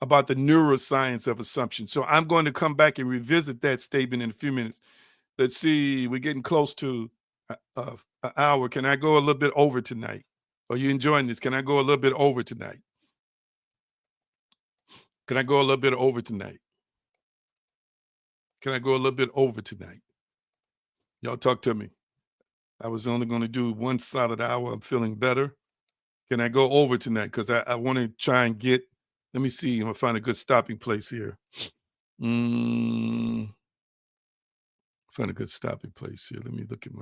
A: about the neuroscience of assumption. So I'm going to come back and revisit that statement in a few minutes. Let's see, we're getting close to an hour. Can I go a little bit over tonight? Are you enjoying this? Can I go a little bit over tonight? Can I go a little bit over tonight? Can I go a little bit over tonight? Y'all talk to me. I was only going to do one solid hour. I'm feeling better. Can I go over tonight? Because I want to try and get, let me see. I'm going to find a good stopping place here. Find a good stopping place here. Let me look at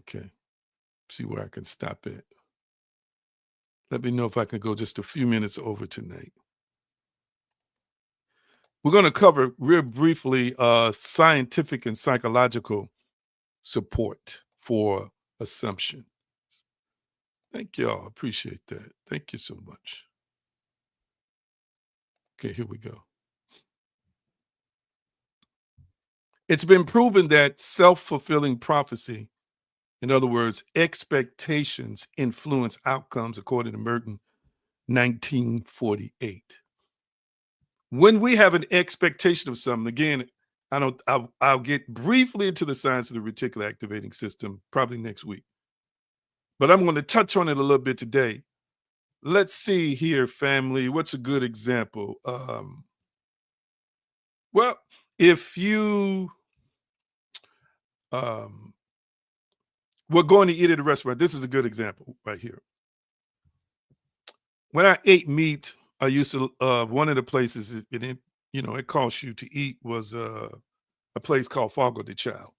A: okay. See where I can stop at. Let me know if I can go just a few minutes over tonight. We're going to cover real briefly scientific and psychological support for assumption. Thank y'all. Appreciate that. Thank you so much. Okay, here we go. It's been proven that self-fulfilling prophecy, in other words, expectations, influence outcomes, according to Merton, 1948. When we have an expectation of something, again, I'll get briefly into the science of the reticular activating system probably next week, but I'm going to touch on it a little bit today. Let's see here, family. What's a good example? Well, if you were going to eat at a restaurant, this is a good example right here. When I ate meat, I used to one of the places it cost you to eat was a place called Fogo de Chao.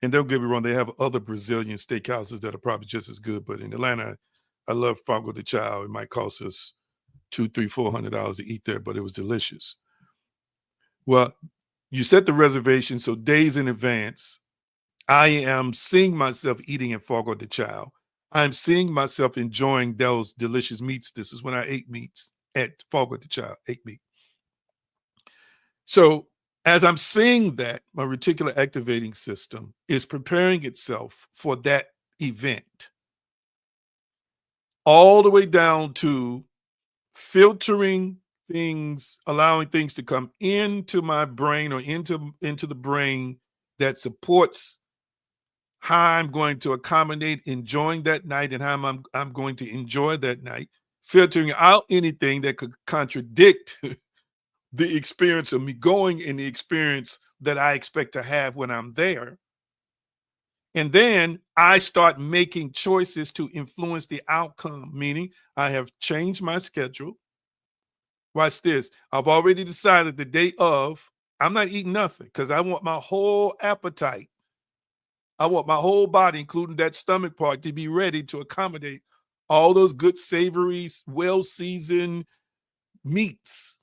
A: And don't get me wrong, they have other Brazilian steakhouses that are probably just as good. But in Atlanta, I love Fogo de Chao. It might cost us $200, $300, $400 to eat there, but it was delicious. Well, you set the reservation, so days in advance, I am seeing myself eating at Fogo de Chao. I'm seeing myself enjoying those delicious meats. This is when I ate meats at Fogo de Chao, ate meat. So as I'm seeing that, my reticular activating system is preparing itself for that event, all the way down to filtering things, allowing things to come into my brain or into the brain that supports how I'm going to accommodate enjoying that night and how I'm going to enjoy that night, filtering out anything that could contradict the experience of me going and the experience that I expect to have when I'm there. And then I start making choices to influence the outcome, meaning I have changed my schedule. Watch this. I've already decided the day of, I'm not eating nothing because I want my whole appetite. I want my whole body, including that stomach part, to be ready to accommodate all those good, savory, well-seasoned meats.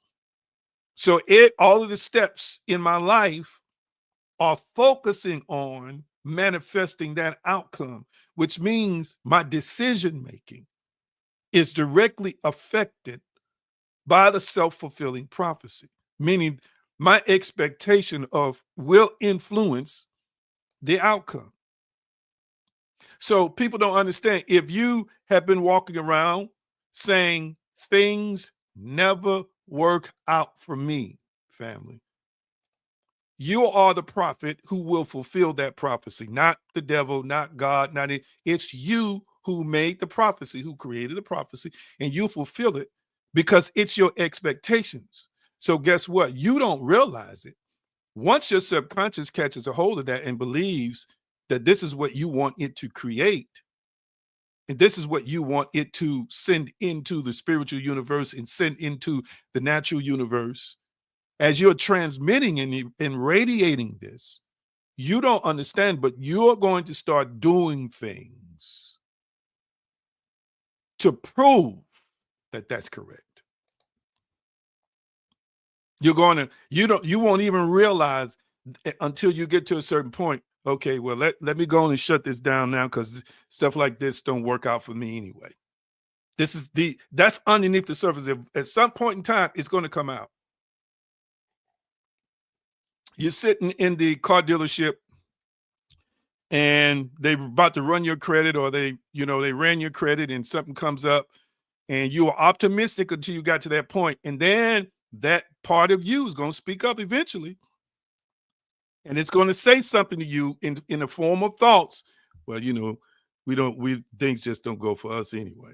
A: So all of the steps in my life are focusing on manifesting that outcome, which means my decision-making is directly affected by the self-fulfilling prophecy, meaning my expectation of will influence the outcome. So people don't understand. If you have been walking around saying things never work out for me, family, you are the prophet who will fulfill that prophecy, not the devil, not God, not it. It's you who made the prophecy, who created the prophecy, and you fulfill it because it's your expectations. So guess what? You don't realize it. Once your subconscious catches a hold of that and believes that this is what you want it to create, and this is what you want it to send into the spiritual universe and send into the natural universe, as you're transmitting and radiating this, you don't understand, but you're going to start doing things to prove that that's correct. You won't even realize until you get to a certain point. Okay, well, let me go on and shut this down now because stuff like this don't work out for me anyway. That's underneath the surface. If at some point in time, it's going to come out. You're sitting in the car dealership and they're about to run your credit, or they ran your credit and something comes up and you were optimistic until you got to that point. And then that part of you is going to speak up eventually. And it's going to say something to you in the form of thoughts. Well, things just don't go for us anyway.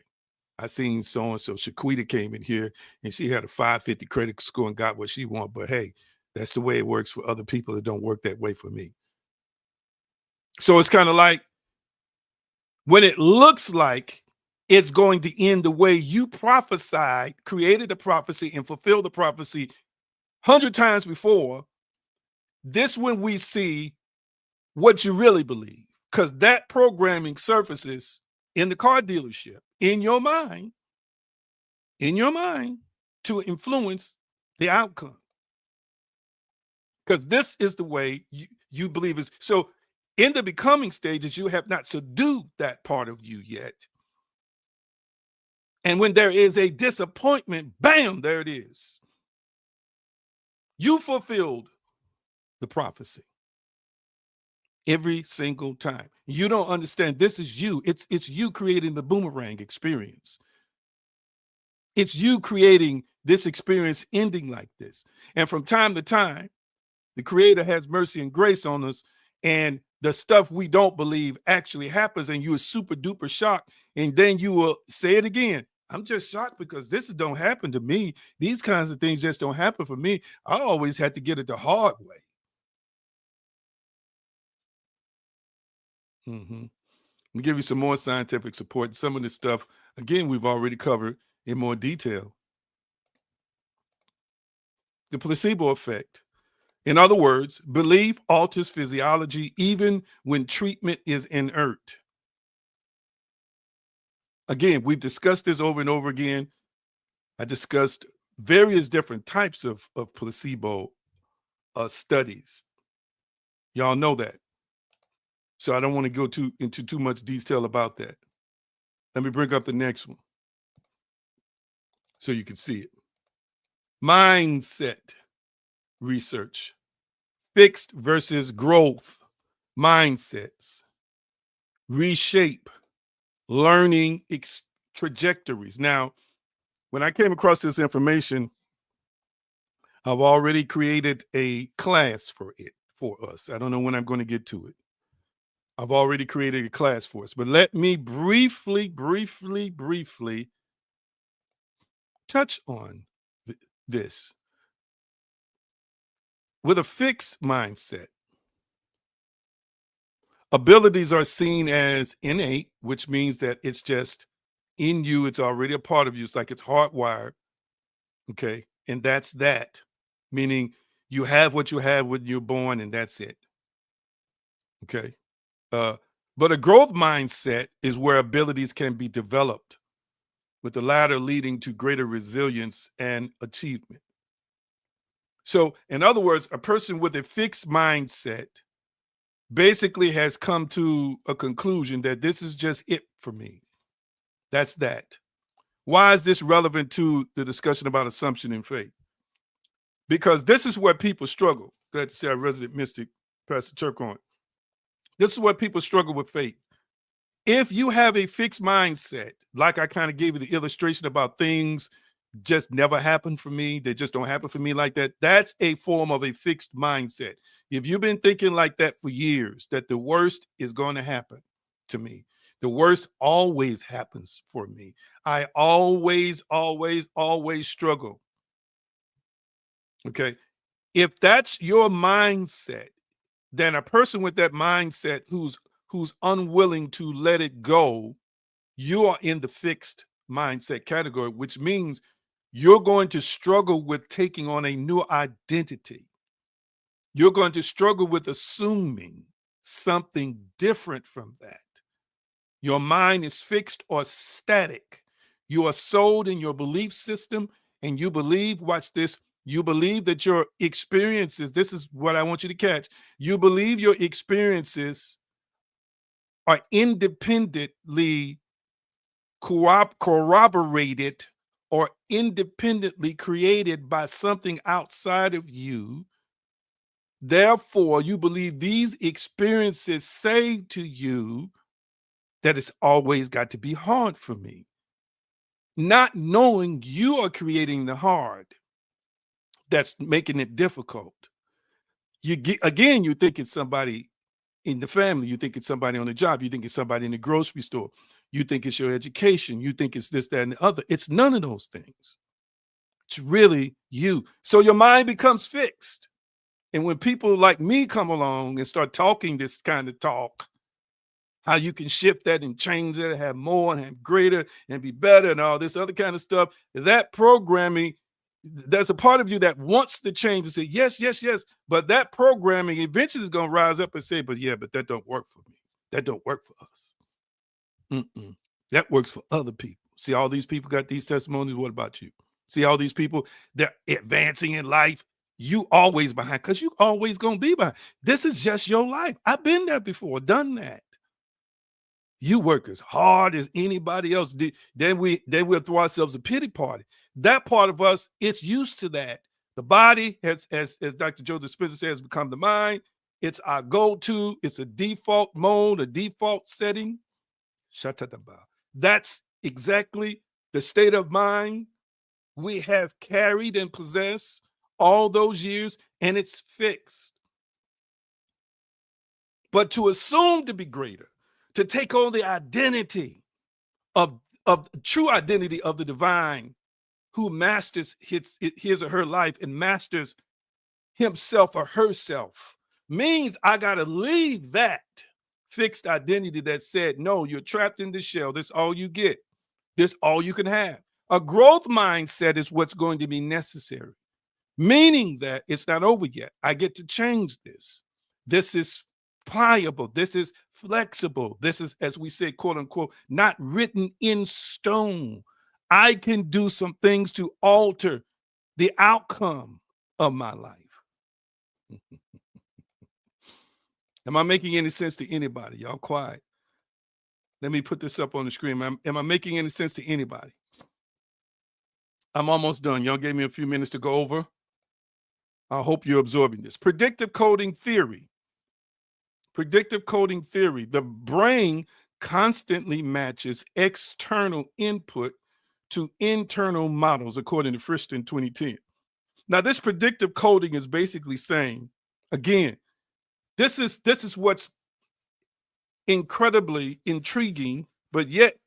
A: I seen so-and-so, Shaquita came in here and she had a 550 credit score and got what she wanted. But hey, that's the way it works for other people. That don't work that way for me. So it's kind of like when it looks like it's going to end the way you prophesied, created the prophecy and fulfilled the prophecy 100 times before, this when we see what you really believe, because that programming surfaces in the car dealership, in your mind, to influence the outcome. Because this is the way you believe is. So in the becoming stages, you have not subdued that part of you yet. And when there is a disappointment, bam, there it is. You fulfilled the prophecy every single time. You don't understand. This is you. It's you creating the boomerang experience. It's you creating this experience ending like this. And from time to time, the Creator has mercy and grace on us, and the stuff we don't believe actually happens, and you're super duper shocked. And then you will say it again. I'm just shocked because this don't happen to me. These kinds of things just don't happen for me. I always had to get it the hard way. Let me give you some more scientific support. Some of this stuff, again, we've already covered in more detail. The placebo effect. In other words, belief alters physiology even when treatment is inert. Again, we've discussed this over and over again. I discussed various different types of placebo studies. Y'all know that. So I don't want to go into too much detail about that. Let me bring up the next one so you can see it. Mindset research. Fixed versus growth mindsets. Reshape learning trajectories. Now, when I came across this information, I've already created a class for us. I don't know when I'm going to get to it. I've already created a class for us, but let me briefly touch on this. With a fixed mindset, abilities are seen as innate, which means that it's just in you. It's already a part of you. It's like it's hardwired. Okay. And that's that, meaning you have what you have when you're born, and that's it. Okay. But a growth mindset is where abilities can be developed, with the latter leading to greater resilience and achievement. So, in other words, a person with a fixed mindset basically has come to a conclusion that this is just it for me. That's that. Why is this relevant to the discussion about assumption and faith? Because this is where people struggle. Glad to say our resident mystic, Pastor Chirk, on. This is where people struggle with faith. If you have a fixed mindset, like I kind of gave you the illustration about things just never happen for me, they just don't happen for me like that, that's a form of a fixed mindset. If you've been thinking like that for years, that the worst is going to happen to me, the worst always happens for me, I always struggle. Okay. If that's your mindset, then a person with that mindset who's unwilling to let it go, you are in the fixed mindset category, which means you're going to struggle with taking on a new identity. You're going to struggle with assuming something different from that. Your mind is fixed or static. You are sold in your belief system, and you believe, watch this, you believe that your experiences, this is what I want you to catch, you believe your experiences are independently corroborated or independently created by something outside of you. Therefore, you believe these experiences say to you that it's always got to be hard for me, not knowing you are creating the hard that's making it difficult. You get, again, you think it's somebody in the family, you think it's somebody on the job, you think it's somebody in the grocery store, you think it's your education, you think it's this, that, and the other. It's none of those things. It's really you. So your mind becomes fixed. And when people like me come along and start talking this kind of talk, how you can shift that and change it, have more and have greater and be better and all this other kind of stuff, that programming, there's a part of you that wants to change and say, yes, yes, yes. But that programming eventually is going to rise up and say, but that don't work for me. That don't work for us. That works for other people. See, all these people got these testimonies. What about you? See, all these people, they're advancing in life. You always behind, because you always going to be behind. This is just your life. I've been there before, done that. You work as hard as anybody else did. Then we'll throw ourselves a pity party. That part of us, it's used to that. The body, as Dr. Joe Dispenza says, become the mind. It's our go-to. It's a default mode, a default setting. That's exactly the state of mind we have carried and possessed all those years, and it's fixed. But to assume to be greater, to take on the identity of true identity of the divine who masters his or her life and masters himself or herself, means I got to leave that fixed identity that said, no, you're trapped in this shell. This all you get. This all you can have. A growth mindset is what's going to be necessary, meaning that it's not over yet. I get to change this. This is pliable. This is flexible. This is, as we say, quote unquote, not written in stone. I can do some things to alter the outcome of my life. Am I making any sense to anybody? Y'all quiet. Let me put this up on the screen. Am I making any sense to anybody? I'm almost done. Y'all gave me a few minutes to go over. I hope you're absorbing this. Predictive coding theory. Predictive coding theory. The brain constantly matches external input to internal models, according to Frisch in 2010. Now, this predictive coding is basically saying, again, this is what's incredibly intriguing, but yet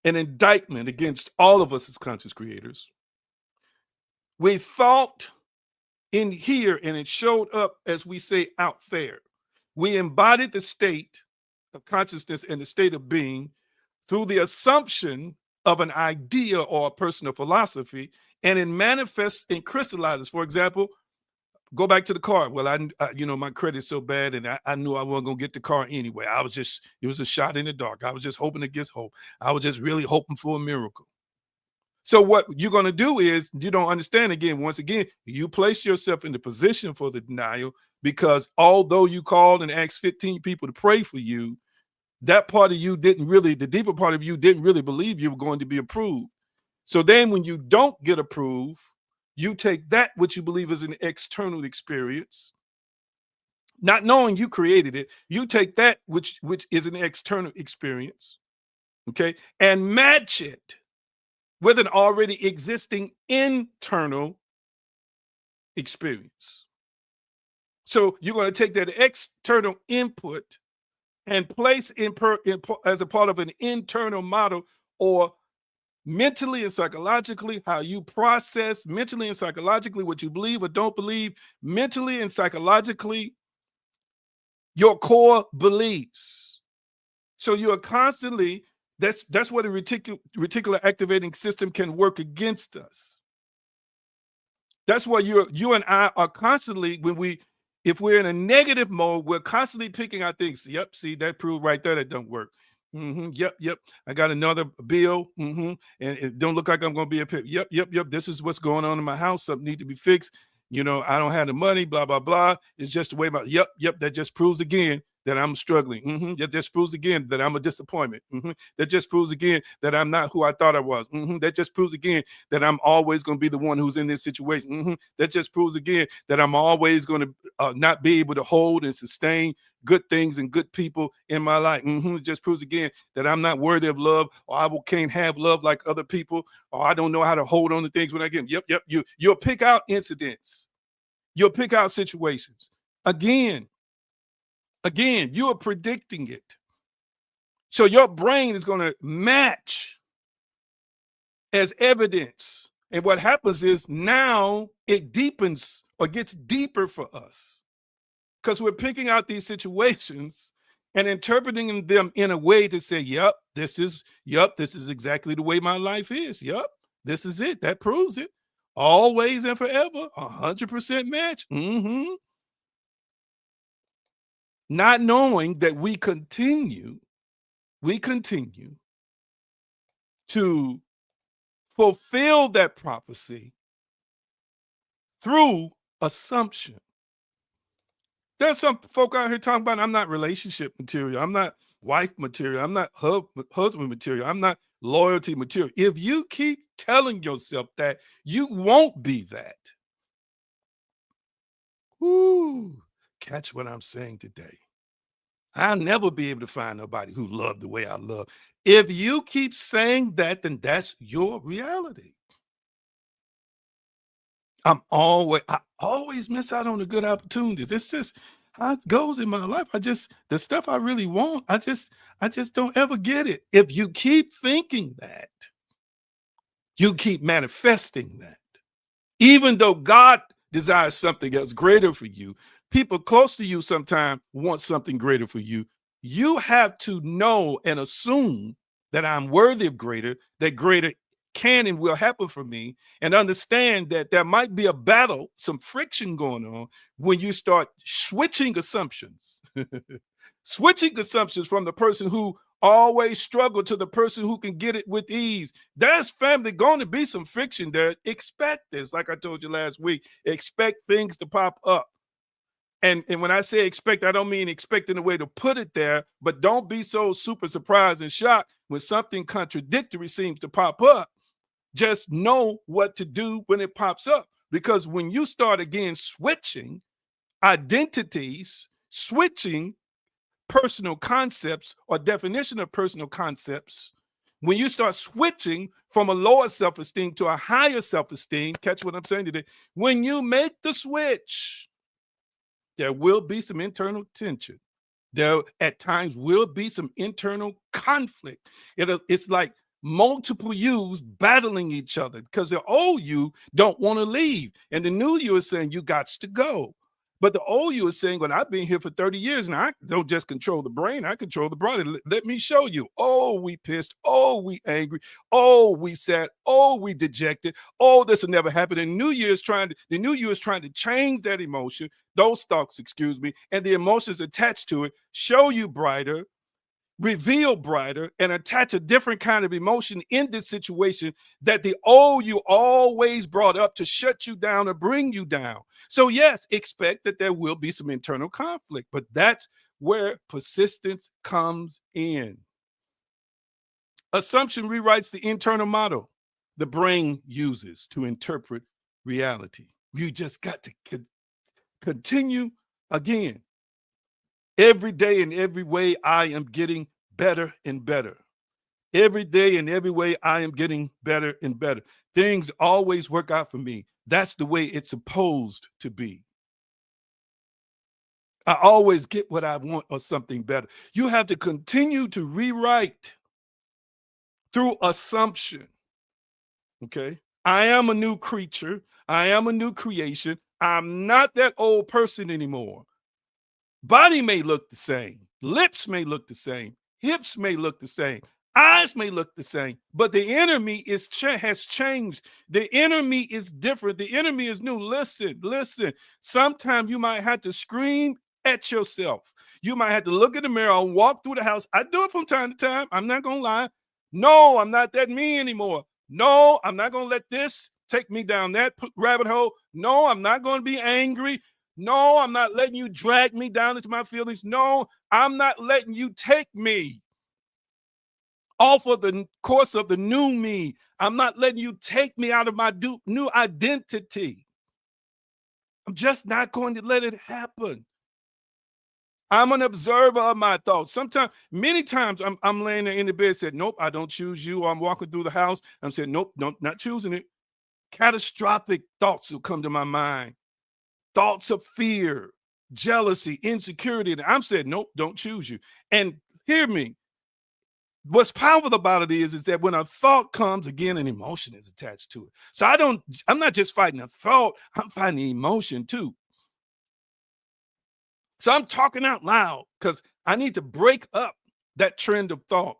A: an indictment against all of us as conscious creators. We thought in here, and it showed up, as we say, out there. We embodied the state of consciousness and the state of being through the assumption of an idea or a personal philosophy, and it manifests and crystallizes. For example, go back to the car. Well, my credit's so bad, and I knew I wasn't going to get the car anyway. It was a shot in the dark. I was just hoping against hope. I was just really hoping for a miracle. So what you're going to do is, you don't understand, again, once again, you place yourself in the position for the denial, because although you called and asked 15 people to pray for you, that part of you the deeper part of you didn't really believe you were going to be approved. So then when you don't get approved, you take that which you believe is an external experience, not knowing you created it. You take that which is an external experience, okay, and match it with an already existing internal experience. So you're going to take that external input and place as a part of an internal model, or mentally and psychologically, how you process mentally and psychologically what you believe or don't believe, mentally and psychologically, your core beliefs. So you are constantly, that's where the reticular activating system can work against us. That's why you and I are constantly, if we're in a negative mode, we're constantly picking out things. Yep, see, that proved right there that don't work. Yep. I got another bill. And it don't look like I'm going to be a pip. Yep. This is what's going on in my house. Something need to be fixed. I don't have the money, blah, blah, blah. It's just the way yep. That just proves again that I'm struggling. That just proves again that I'm a disappointment. That just proves again that I'm not who I thought I was. That just proves again that I'm always going to be the one who's in this situation. That just proves again that I'm always going to not be able to hold and sustain good things and good people in my life. It just proves again that I'm not worthy of love, or I can't have love like other people, or I don't know how to hold on to things when I get them. Yep. You'll pick out incidents. You'll pick out situations. Again, you are predicting it. So your brain is going to match as evidence. And what happens is now it deepens or gets deeper for us, because we're picking out these situations and interpreting them in a way to say, this is exactly the way my life is. Yep, this is it. That proves it. Always and forever, 100% match. Not knowing that we continue to fulfill that prophecy through assumption. There's some folk out here talking about, I'm not relationship material, I'm not wife material, I'm not husband material, I'm not loyalty material. If you keep telling yourself that, you won't be that. Woo, catch what I'm saying today. I'll never be able to find nobody who loved the way I love. If you keep saying that, then that's your reality. I always miss out on the good opportunities. It's just how it goes in my life. The stuff I really want, I just don't ever get it. If you keep thinking that, you keep manifesting that. Even though God desires something else greater for you, people close to you sometimes want something greater for you. You have to know and assume that I'm worthy of greater, that greater can and will happen for me, and understand that there might be a battle, some friction going on when you start switching assumptions. Switching assumptions from the person who always struggled to the person who can get it with ease. There's family going to be some friction there. Expect this. Like I told you last week, expect things to pop up. And when I say expect, I don't mean expect in a way to put it there, but don't be so super surprised and shocked when something contradictory seems to pop up. Just know what to do when it pops up. Because when you start again switching identities, switching personal concepts or definition of personal concepts, when you start switching from a lower self-esteem to a higher self-esteem, catch what I'm saying today, when you make the switch, there will be some internal tension. There at times will be some internal conflict. It's like multiple yous battling each other because the old you don't want to leave. And the new you is saying you got to go. But the old you is saying, well, I've been here for 30 years and I don't just control the brain, I control the body. Let me show you. Oh, we pissed. Oh, we angry. Oh, we sad. Oh, we dejected. Oh, this will never happen. And the new you is trying to change that emotion, those thoughts, excuse me, and the emotions attached to it, show you brighter, reveal brighter, and attach a different kind of emotion in this situation that the old you always brought up to shut you down or bring you down. So yes, expect that there will be some internal conflict, but that's where persistence comes in. Assumption rewrites the internal model the brain uses to interpret reality. You just got to continue again. Every day in every way, I am getting better and better. Every day in every way, I am getting better and better. Things always work out for me. That's the way it's supposed to be. I always get what I want or something better. You have to continue to rewrite through assumption. Okay. I am a new creature. I am a new creation. I'm not that old person anymore. Body may look the same. Lips may look the same. Hips may look the same. Eyes may look the same, but the enemy has changed. The enemy is different. The enemy is new. Listen. Sometimes you might have to scream at yourself. You might have to look in the mirror and walk through the house. I do it from time to time. I'm not going to lie. No, I'm not that me anymore. No, I'm not going to let this take me down that rabbit hole. No, I'm not going to be angry. No, I'm not letting you drag me down into my feelings. No, I'm not letting you take me off of the course of the new me. I'm not letting you take me out of my new identity. I'm just not going to let it happen. I'm an observer of my thoughts. Sometimes, many times, I'm laying there in the bed, said, nope, I don't choose you. Or I'm walking through the house. I'm saying, nope, not choosing it. Catastrophic thoughts will come to my mind. Thoughts of fear, jealousy, insecurity. And I'm saying, nope, don't choose you. And hear me. What's powerful about it is that when a thought comes, again, an emotion is attached to it. So I'm not just fighting a thought, I'm fighting the emotion too. So I'm talking out loud because I need to break up that trend of thought.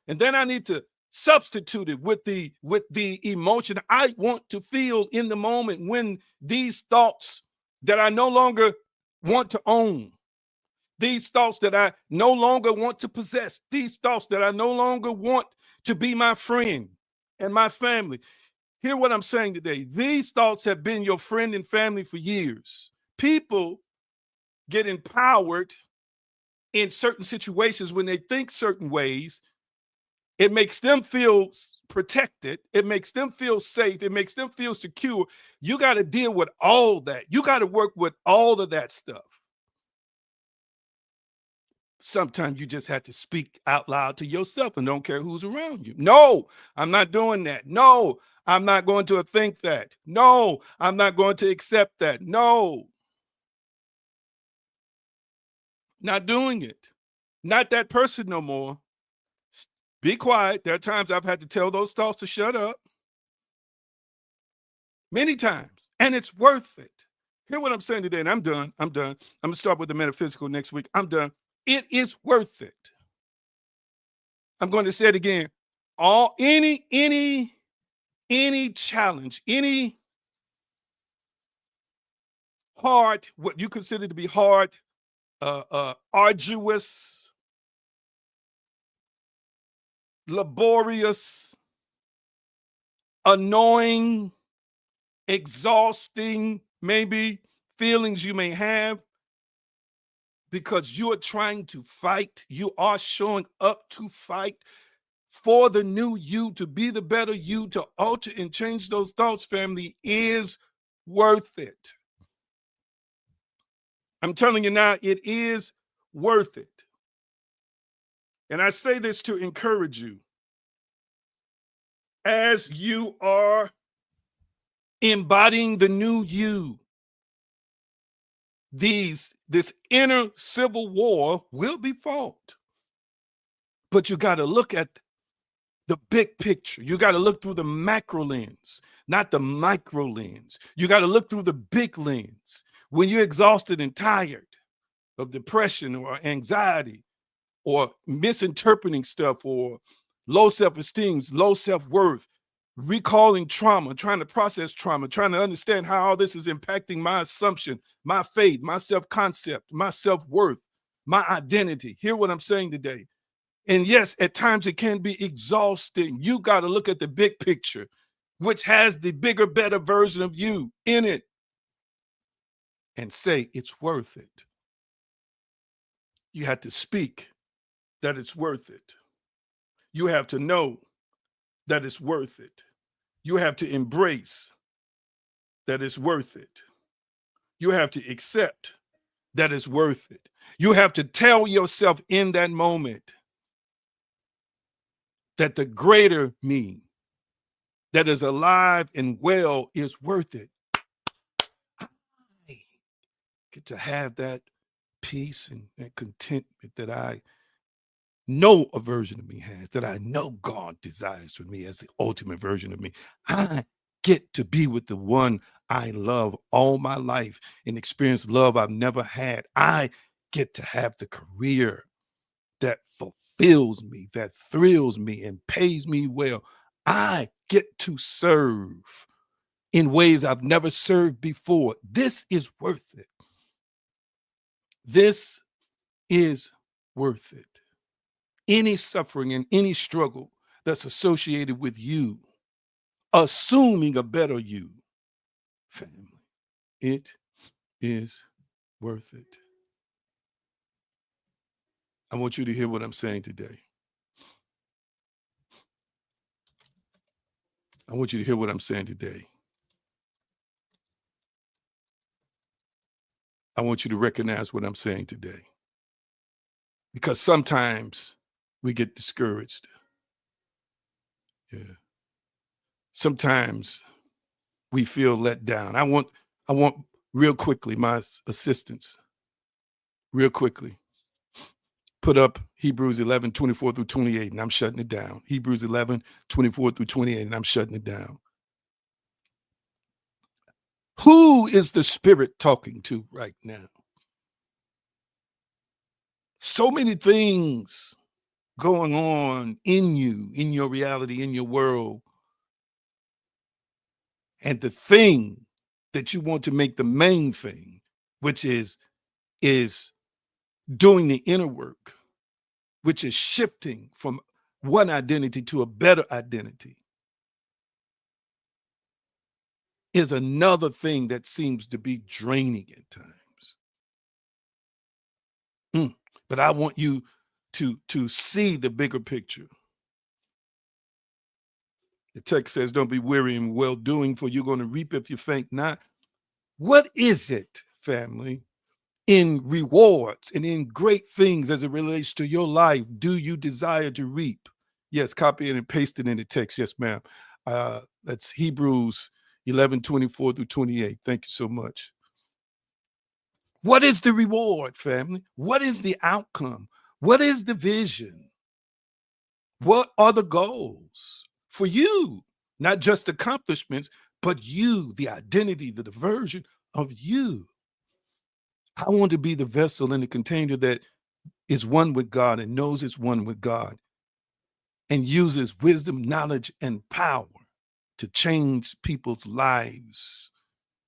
A: And then I need to substitute it with the emotion I want to feel in the moment when these thoughts that I no longer want to own, these thoughts that I no longer want to possess, these thoughts that I no longer want to be my friend and my family. Hear what I'm saying today. These thoughts have been your friend and family for years. People get empowered in certain situations when they think certain ways. It makes them feel protected. It makes them feel safe. It makes them feel secure. You got to deal with all that. You got to work with all of that stuff. Sometimes you just have to speak out loud to yourself and don't care who's around you. No, I'm not doing that. No, I'm not going to think that. No, I'm not going to accept that. No, not doing it. Not that person no more. Be quiet. There are times I've had to tell those thoughts to shut up. Many times. And it's worth it. Hear what I'm saying today, and I'm done. I'm done. I'm going to start with the metaphysical next week. I'm done. It is worth it. I'm going to say it again. Any challenge, any hard, what you consider to be hard, arduous, laborious, annoying, exhausting, maybe feelings you may have because you are trying to fight. You are showing up to fight for the new you, to be the better you, to alter and change those thoughts, family, is worth it. I'm telling you now, it is worth it. And I say this to encourage you. As you are embodying the new you, this inner civil war will be fought. But you got to look at the big picture. You got to look through the macro lens, not the micro lens. You got to look through the big lens. When you're exhausted and tired of depression or anxiety or misinterpreting stuff or low self-esteem, low self-worth, recalling trauma, trying to process trauma, trying to understand how all this is impacting my assumption, my faith, my self-concept, my self-worth, my identity. Hear what I'm saying today. And yes, at times it can be exhausting. You got to look at the big picture, which has the bigger, better version of you in it, and say it's worth it. You have to speak that it's worth it. You have to know that it's worth it. You have to embrace that it's worth it. You have to accept that it's worth it. You have to tell yourself in that moment that the greater me that is alive and well is worth it. I get to have that peace and that contentment that I know a version of me has, that I know God desires for me as the ultimate version of me. I get to be with the one I love all my life and experience love I've never had. I get to have the career that fulfills me, that thrills me and pays me well. I get to serve in ways I've never served before. This is worth it. This is worth it. Any suffering and any struggle that's associated with you, assuming a better you, family, it is worth it. I want you to hear what I'm saying today. I want you to hear what I'm saying today. I want you to recognize what I'm saying today. Because sometimes we get discouraged. Yeah. Sometimes we feel let down. I want real quickly, my assistants, real quickly, put up Hebrews 11:24-28, and I'm shutting it down. Hebrews 11:24-28, and I'm shutting it down. Who is the Spirit talking to right now? So many things going on in you, in your reality, in your world. And the thing that you want to make the main thing, which is doing the inner work, which is shifting from one identity to a better identity, is another thing that seems to be draining at times. But I want you to see the bigger picture. The text says, don't be weary in well-doing, for you're going to reap if you faint not. What is it, family, in rewards and in great things as it relates to your life do you desire to reap? Yes, copy it and paste it in the text. Yes, ma'am. That's Hebrews 11:24-28. Thank you so much. What is the reward, family? What is the outcome? What is the vision? What are the goals for you? Not just accomplishments, but you, the identity, the version of you. I want to be the vessel and the container that is one with God and knows it's one with God and uses wisdom, knowledge, and power to change people's lives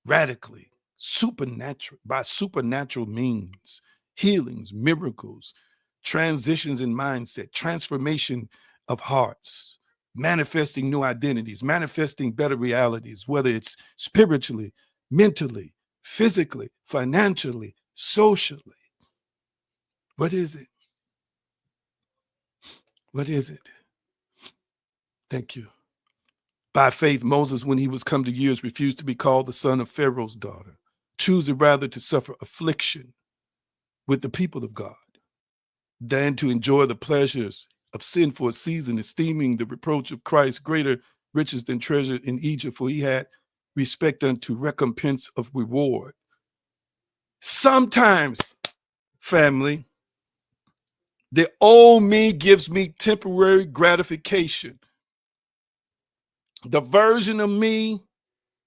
A: radically, supernatural, by supernatural means, healings, miracles, transitions in mindset, transformation of hearts, manifesting new identities, manifesting better realities, whether it's spiritually, mentally, physically, financially, socially. What is it? What is it? Thank you. By faith, Moses, when he was come to years, refused to be called the son of Pharaoh's daughter, choosing rather to suffer affliction with the people of God than to enjoy the pleasures of sin for a season, esteeming the reproach of Christ greater riches than treasure in Egypt, for he had respect unto recompense of reward. Sometimes, family, the old me gives me temporary gratification. The version of me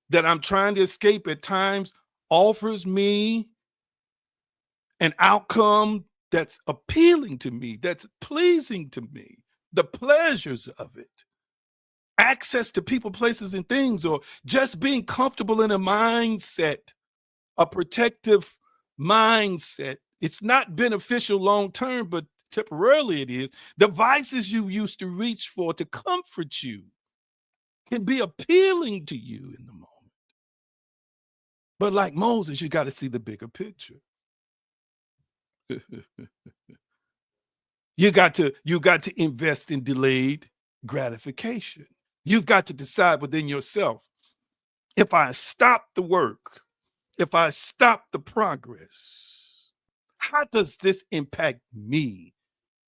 A: that I'm trying to escape at times offers me an outcome that's appealing to me, that's pleasing to me, the pleasures of it, access to people, places, and things, or just being comfortable in a mindset, a protective mindset. It's not beneficial long term, but temporarily it is. The vices you used to reach for to comfort you can be appealing to you in the moment. But like Moses, you got to see the bigger picture. you got to invest in delayed gratification. You've got to decide within yourself, if I stop the work, if I stop the progress, how does this impact me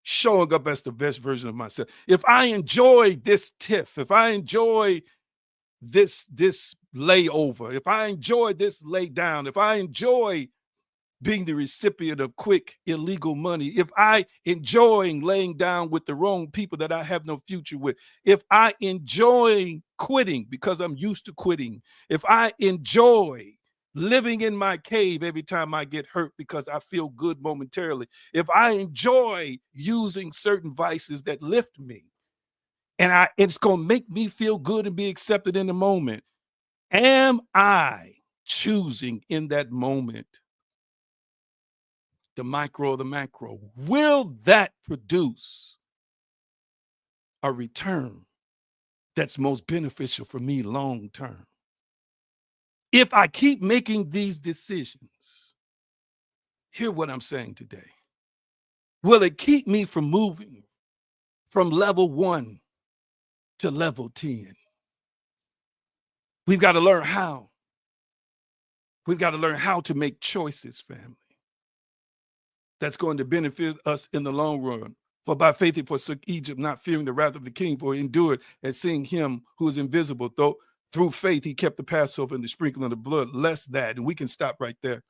A: showing up as the best version of myself? If I enjoy this tiff, if I enjoy this layover, if I enjoy this lay down, if I enjoy being the recipient of quick illegal money, if I enjoy laying down with the wrong people that I have no future with, if I enjoy quitting because I'm used to quitting, if I enjoy living in my cave every time I get hurt because I feel good momentarily, if I enjoy using certain vices that lift me, and it's going to make me feel good and be accepted in the moment, am I choosing in that moment the micro or the macro? Will that produce a return that's most beneficial for me long term? If I keep making these decisions, hear what I'm saying today. Will it keep me from moving from level 1 to level 10? We've got to learn how. We've got to learn how to make choices, family, that's going to benefit us in the long run. For by faith he forsook Egypt, not fearing the wrath of the king, for he endured and seeing him who is invisible. Though through faith he kept the Passover and the sprinkling of the blood, lest that, and we can stop right there.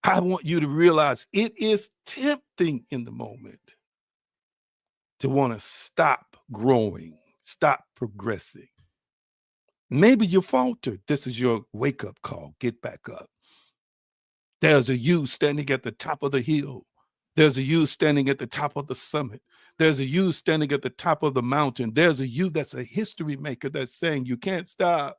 A: I want you to realize it is tempting in the moment to want to stop growing, stop progressing. Maybe you faltered. This is your wake-up call. Get back up. There's a you standing at the top of the hill. There's a you standing at the top of the summit. There's a you standing at the top of the mountain. There's a you that's a history maker that's saying you can't stop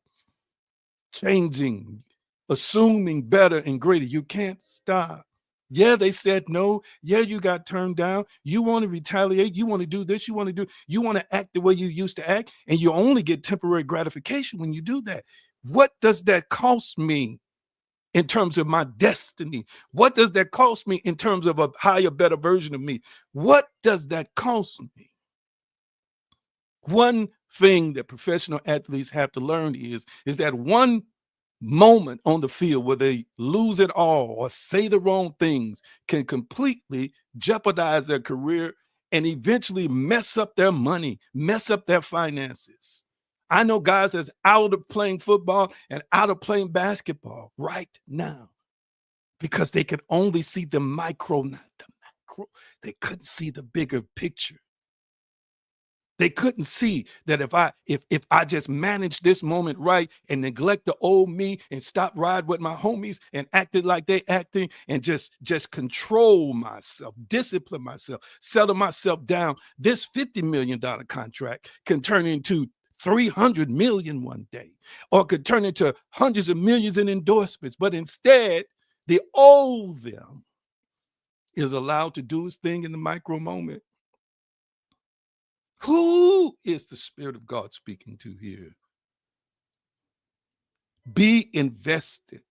A: changing, assuming better and greater. You can't stop. Yeah, they said no. Yeah, you got turned down. You want to retaliate. You want to do this. You want to act the way you used to act. And you only get temporary gratification when you do that. What does that cost me in terms of my destiny? What does that cost me in terms of a higher, better version of me? What does that cost me? One thing that professional athletes have to learn is that one moment on the field where they lose it all or say the wrong things can completely jeopardize their career and eventually mess up their money, mess up their finances. I know guys that's out of playing football and out of playing basketball right now because they could only see the micro, not the macro. They couldn't see the bigger picture. They couldn't see that if I just manage this moment right and neglect the old me and stop riding with my homies and acted like they acting and just control myself, discipline myself, settle myself down, this $50 million contract can turn into 300 million one day, or could turn into hundreds of millions in endorsements. But instead, the old them is allowed to do its thing in the micro moment. Who is the Spirit of God speaking to here? Be invested.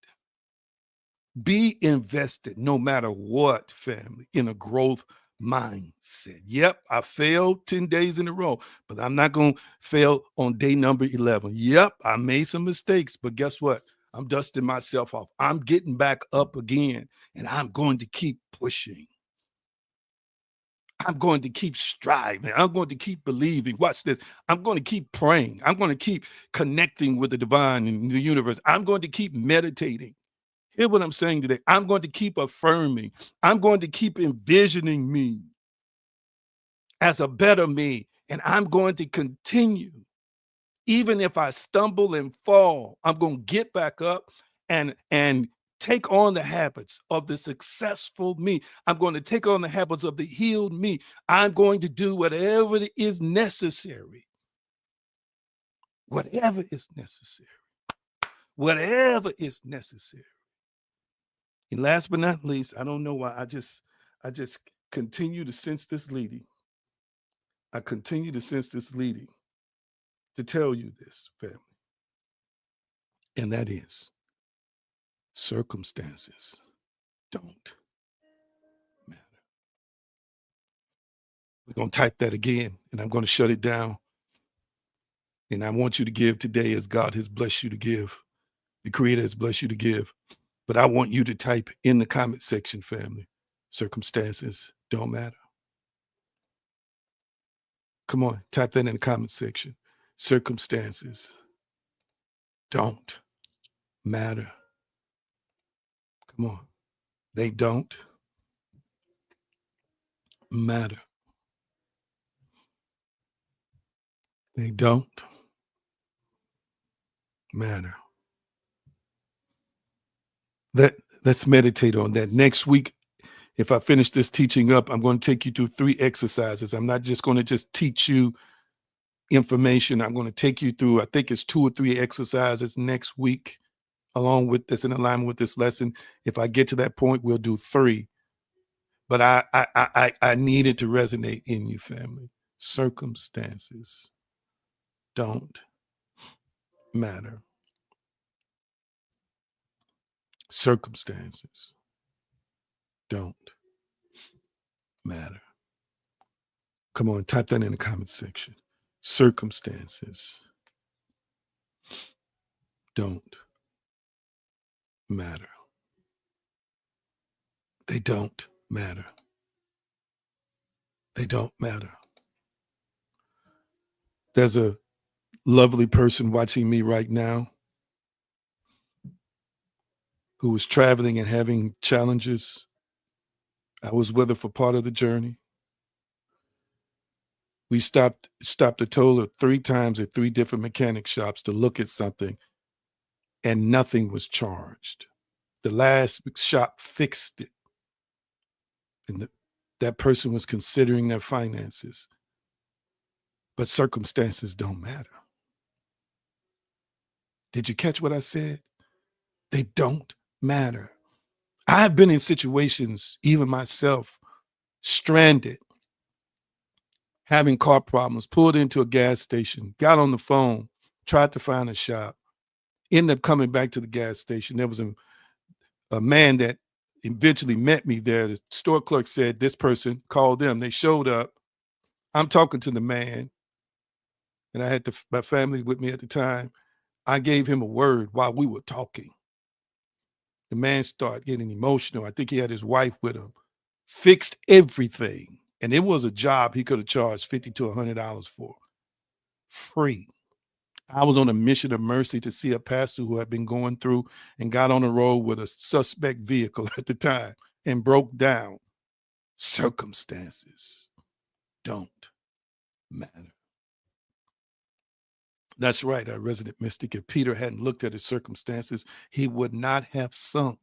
A: Be invested no matter what, family, in a growth mindset. Yep, I failed 10 days in a row, but I'm not going to fail on day number 11. Yep, I made some mistakes, but guess what? I'm dusting myself off. I'm getting back up again, and I'm going to keep pushing. I'm going to keep striving. I'm going to keep believing. Watch this. I'm going to keep praying. I'm going to keep connecting with the divine and the universe. I'm going to keep meditating. Hear what I'm saying today. I'm going to keep affirming. I'm going to keep envisioning me as a better me. And I'm going to continue. Even if I stumble and fall, I'm going to get back up and take on the habits of the successful me. I'm going to take on the habits of the healed me. I'm going to do whatever is necessary. Whatever is necessary. Whatever is necessary. And last but not least, I don't know why I just continue to sense this leading. I continue to sense this leading to tell you this, family. And that is circumstances don't matter. We're going to type that again, and I'm going to shut it down. And I want you to give today as God has blessed you to give. The Creator has blessed you to give. But I want you to type in the comment section, family, circumstances don't matter. Come on, type that in the comment section. Circumstances don't matter. Come on. They don't matter. They don't matter. Let's meditate on that. Next week, if I finish this teaching up, I'm going to take you through 3 exercises. I'm not just going to just teach you information. I'm going to take you through, I think it's 2 or 3 exercises next week, along with this, in alignment with this lesson. If I get to that point, we'll do 3. But I need it to resonate in you, family. Circumstances don't matter. Circumstances don't matter. Come on, type that in the comment section. Circumstances don't matter. They don't matter. They don't matter. There's a lovely person watching me right now who was traveling and having challenges. I was with her for part of the journey. We stopped a total of 3 times at 3 different mechanic shops to look at something, and nothing was charged. The last shop fixed it, and that person was considering their finances. But circumstances don't matter. Did you catch what I said? They don't matter. I've been in situations, even myself, stranded, having car problems, pulled into a gas station, got on the phone, tried to find a shop, ended up coming back to the gas station. There was a man that eventually met me there. The store clerk said this person called them. They showed up. I'm talking to the man, and I had my family with me at the time. I gave him a word while we were talking. The man started getting emotional. I think he had his wife with him. Fixed everything. And it was a job he could have charged $50 to $100 for. Free. I was on a mission of mercy to see a pastor who had been going through and got on the road with a suspect vehicle at the time and broke down. Circumstances don't matter. That's right, our resident mystic. If Peter hadn't looked at his circumstances, he would not have sunk.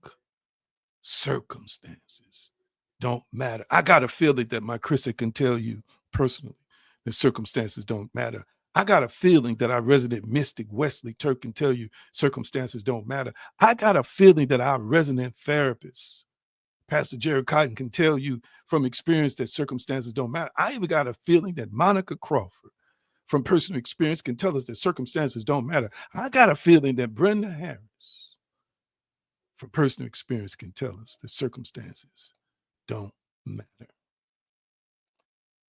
A: Circumstances don't matter. I got a feeling that my Chrissy can tell you personally that circumstances don't matter. I got a feeling that our resident mystic Wesley Turk can tell you circumstances don't matter. I got a feeling that our resident therapist, Pastor Jared Cotton, can tell you from experience that circumstances don't matter. I even got a feeling that Monica Crawford, from personal experience, can tell us that circumstances don't matter. I got a feeling that Brenda Harris, from personal experience, can tell us that circumstances don't matter.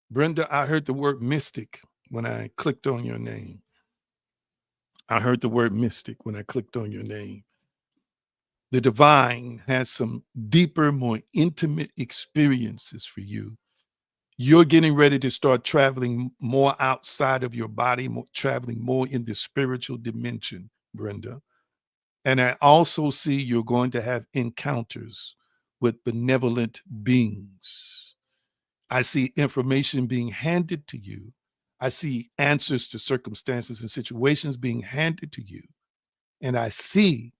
A: Brenda, I heard the word mystic when I clicked on your name. I heard the word mystic when I clicked on your name. The divine has some deeper, more intimate experiences for you. You're getting ready to start traveling more outside of your body, traveling more in the spiritual dimension, Brenda. And I also see you're going to have encounters with benevolent beings. I see information being handed to you. I see answers to circumstances and situations being handed to you. And I see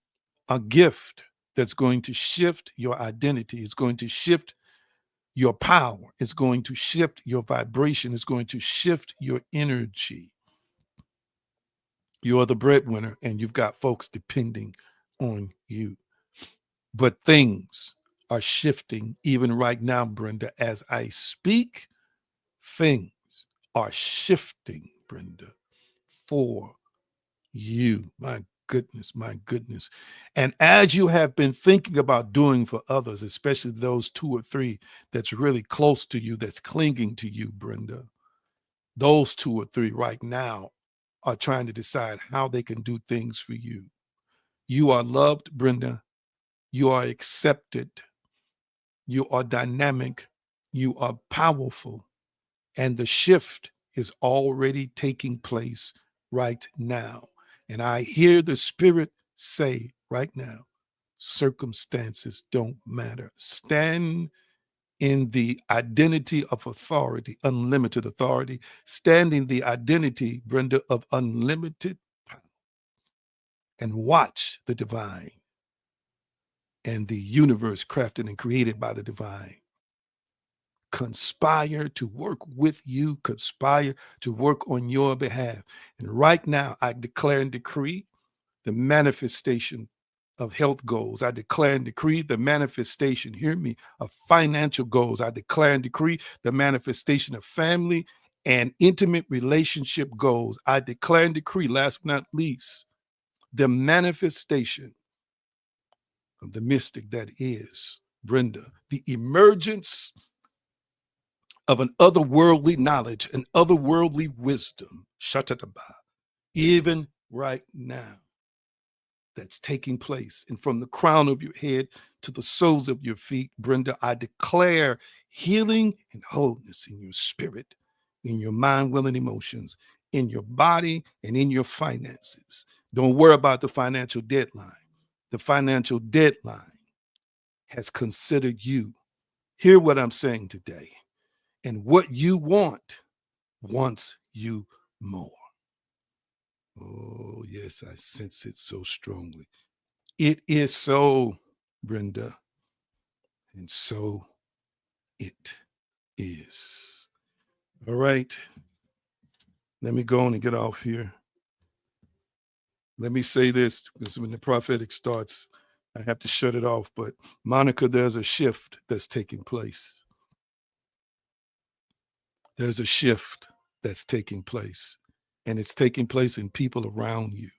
A: a gift that's going to shift your identity. It's going to shift your power. It's going to shift your vibration. It's going to shift your energy. You are the breadwinner, and you've got folks depending on you. But things are shifting even right now, Brenda. As I speak, things are shifting, Brenda, for you. My goodness, my goodness. And as you have been thinking about doing for others, especially those 2 or 3 that's really close to you, that's clinging to you, Brenda, those 2 or 3 right now are trying to decide how they can do things for you. You are loved, Brenda. You are accepted. You are dynamic. You are powerful. And the shift is already taking place right now. And I hear the Spirit say right now, circumstances don't matter. Stand in the identity of authority, unlimited authority. Stand in the identity, Brenda, of unlimited power. And watch the divine and the universe crafted and created by the divine conspire to work with you, conspire to work on your behalf. And right now, I declare and decree the manifestation of health goals. I declare and decree the manifestation, hear me, of financial goals. I declare and decree the manifestation of family and intimate relationship goals. I declare and decree, last but not least, the manifestation of the mystic that is Brenda, the emergence of an otherworldly knowledge, an otherworldly wisdom, shatataba, even right now, that's taking place. And from the crown of your head to the soles of your feet, Brenda, I declare healing and wholeness in your spirit, in your mind, will, and emotions, in your body, and in your finances. Don't worry about the financial deadline. The financial deadline has considered you. Hear what I'm saying today. And what you want wants you more. Oh, yes, I sense it so strongly. It is so, Brenda, and so it is. All right. Let me go on and get off here. Let me say this, because when the prophetic starts, I have to shut it off. But Monica, there's a shift that's taking place. There's a shift that's taking place, and it's taking place in people around you.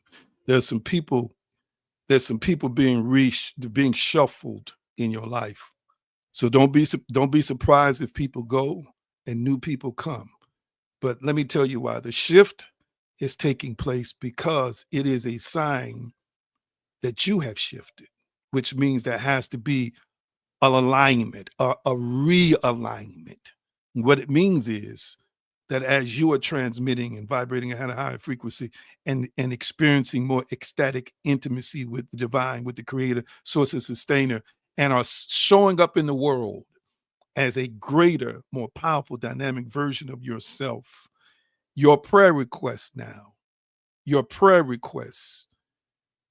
A: There's some people being shuffled in your life. So don't be surprised if people go and new people come. But let me tell you why. The shift is taking place because it is a sign that you have shifted, which means there has to be an alignment, a realignment. What it means is that as you are transmitting and vibrating at a higher frequency and experiencing more ecstatic intimacy with the divine, with the creator, source and sustainer, and are showing up in the world as a greater, more powerful, dynamic version of yourself, your prayer requests now, your prayer requests,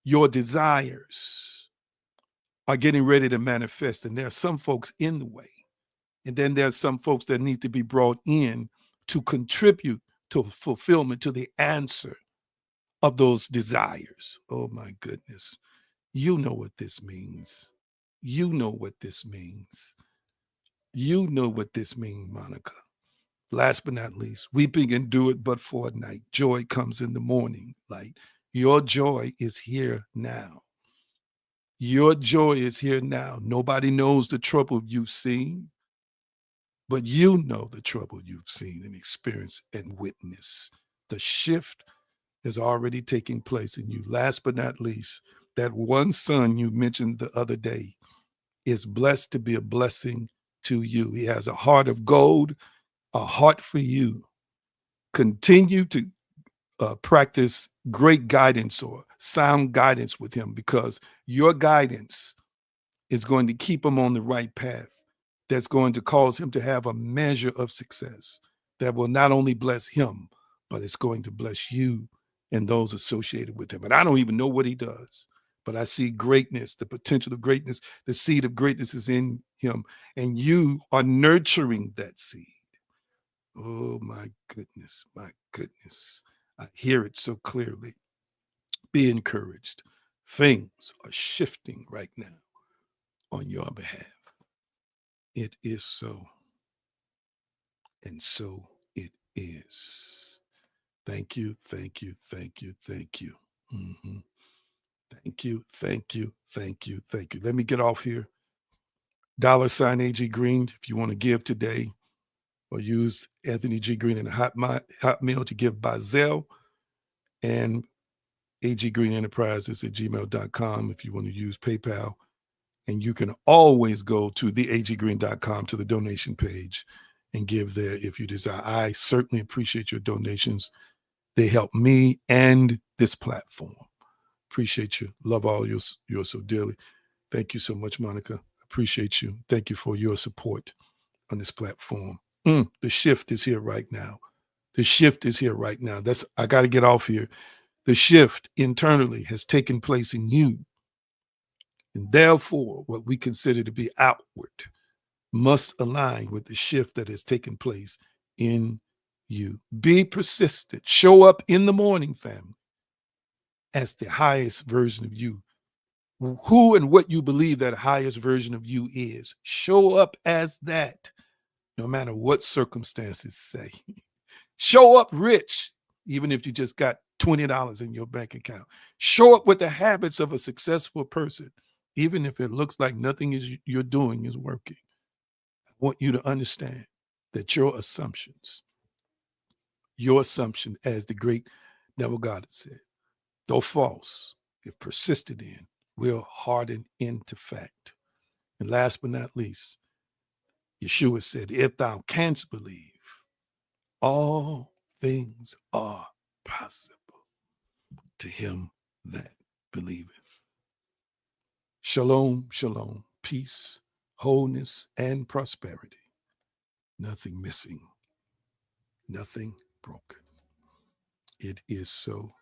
A: your desires are getting ready to manifest. And there are some folks in the way. And then there's some folks that need to be brought in to contribute to fulfillment, to the answer of those desires. Oh my goodness. You know what this means. You know what this means. You know what this means, Monica. Last but not least, weeping endureth but for a night. Joy comes in the morning light. Your joy is here now. Your joy is here now. Nobody knows the trouble you've seen, but you know the trouble you've seen and experienced and witnessed. The shift is already taking place in you. Last but not least, that one son you mentioned the other day is blessed to be a blessing to you. He has a heart of gold, a heart for you. Continue to practice great guidance or sound guidance with him, because your guidance is going to keep him on the right path. That's going to cause him to have a measure of success that will not only bless him, but it's going to bless you and those associated with him. And I don't even know what he does, but I see greatness, the potential of greatness. The seed of greatness is in him, and you are nurturing that seed. Oh my goodness, my goodness. I hear it so clearly. Be encouraged. Things are shifting right now on your behalf. It is so. And so it is. Thank you, thank you, thank you, thank you. Mm-hmm. Thank you, thank you, thank you, thank you. Let me get off here. $ AG Green, if you want to give today, or use Anthony G. Green in a Hotmail to give by Zelle, and aggreenenterprises@gmail.com if you want to use PayPal. And you can always go to theaggreen.com to the donation page and give there if you desire. I certainly appreciate your donations. They help me and this platform. Appreciate you. Love all yours so dearly. Thank you so much, Monica. Appreciate you. Thank you for your support on this platform. The shift is here right now. The shift is here right now. I got to get off here. The shift internally has taken place in you. And therefore, what we consider to be outward must align with the shift that has taken place in you. Be persistent. Show up in the morning, family, as the highest version of you. Who and what you believe that highest version of you is. Show up as that, no matter what circumstances say. Show up rich, even if you just got $20 in your bank account. Show up with the habits of a successful person, even if it looks like nothing you're doing is working. I want you to understand that your assumption, as the great Neville Goddard said, though false, if persisted in, will harden into fact. And last but not least, Yeshua said, if thou canst believe, all things are possible to him that believeth. Shalom, shalom, peace, wholeness, and prosperity. Nothing missing, nothing broken. It is so,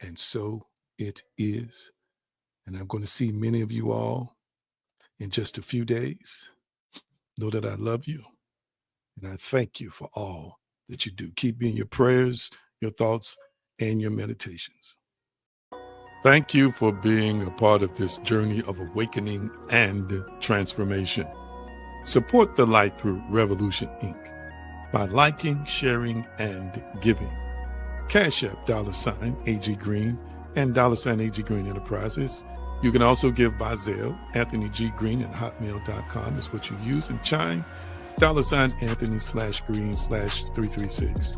A: and so it is. And I'm going to see many of you all in just a few days. Know that I love you, and I thank you for all that you do. Keep me in your prayers, your thoughts, and your meditations. Thank you for being a part of this journey of awakening and transformation. Support the Light Through Revolution, Inc. by liking, sharing, and giving. Cash App $AG Green and $AG Green Enterprises. You can also give by Zelle. Anthony G. Green at hotmail.com is what you use. And Chime $Anthony/Green/336.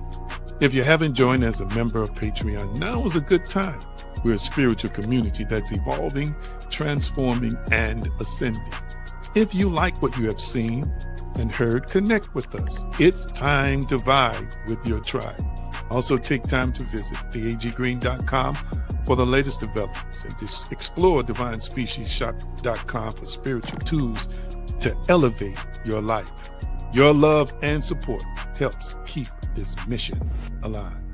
A: If you haven't joined as a member of Patreon, now is a good time. We're a spiritual community that's evolving, transforming, and ascending. If you like what you have seen and heard, connect with us. It's time to vibe with your tribe. Also, take time to visit theaggreen.com for the latest developments and just explore divinespeciesshop.com for spiritual tools to elevate your life. Your love and support helps keep this mission alive.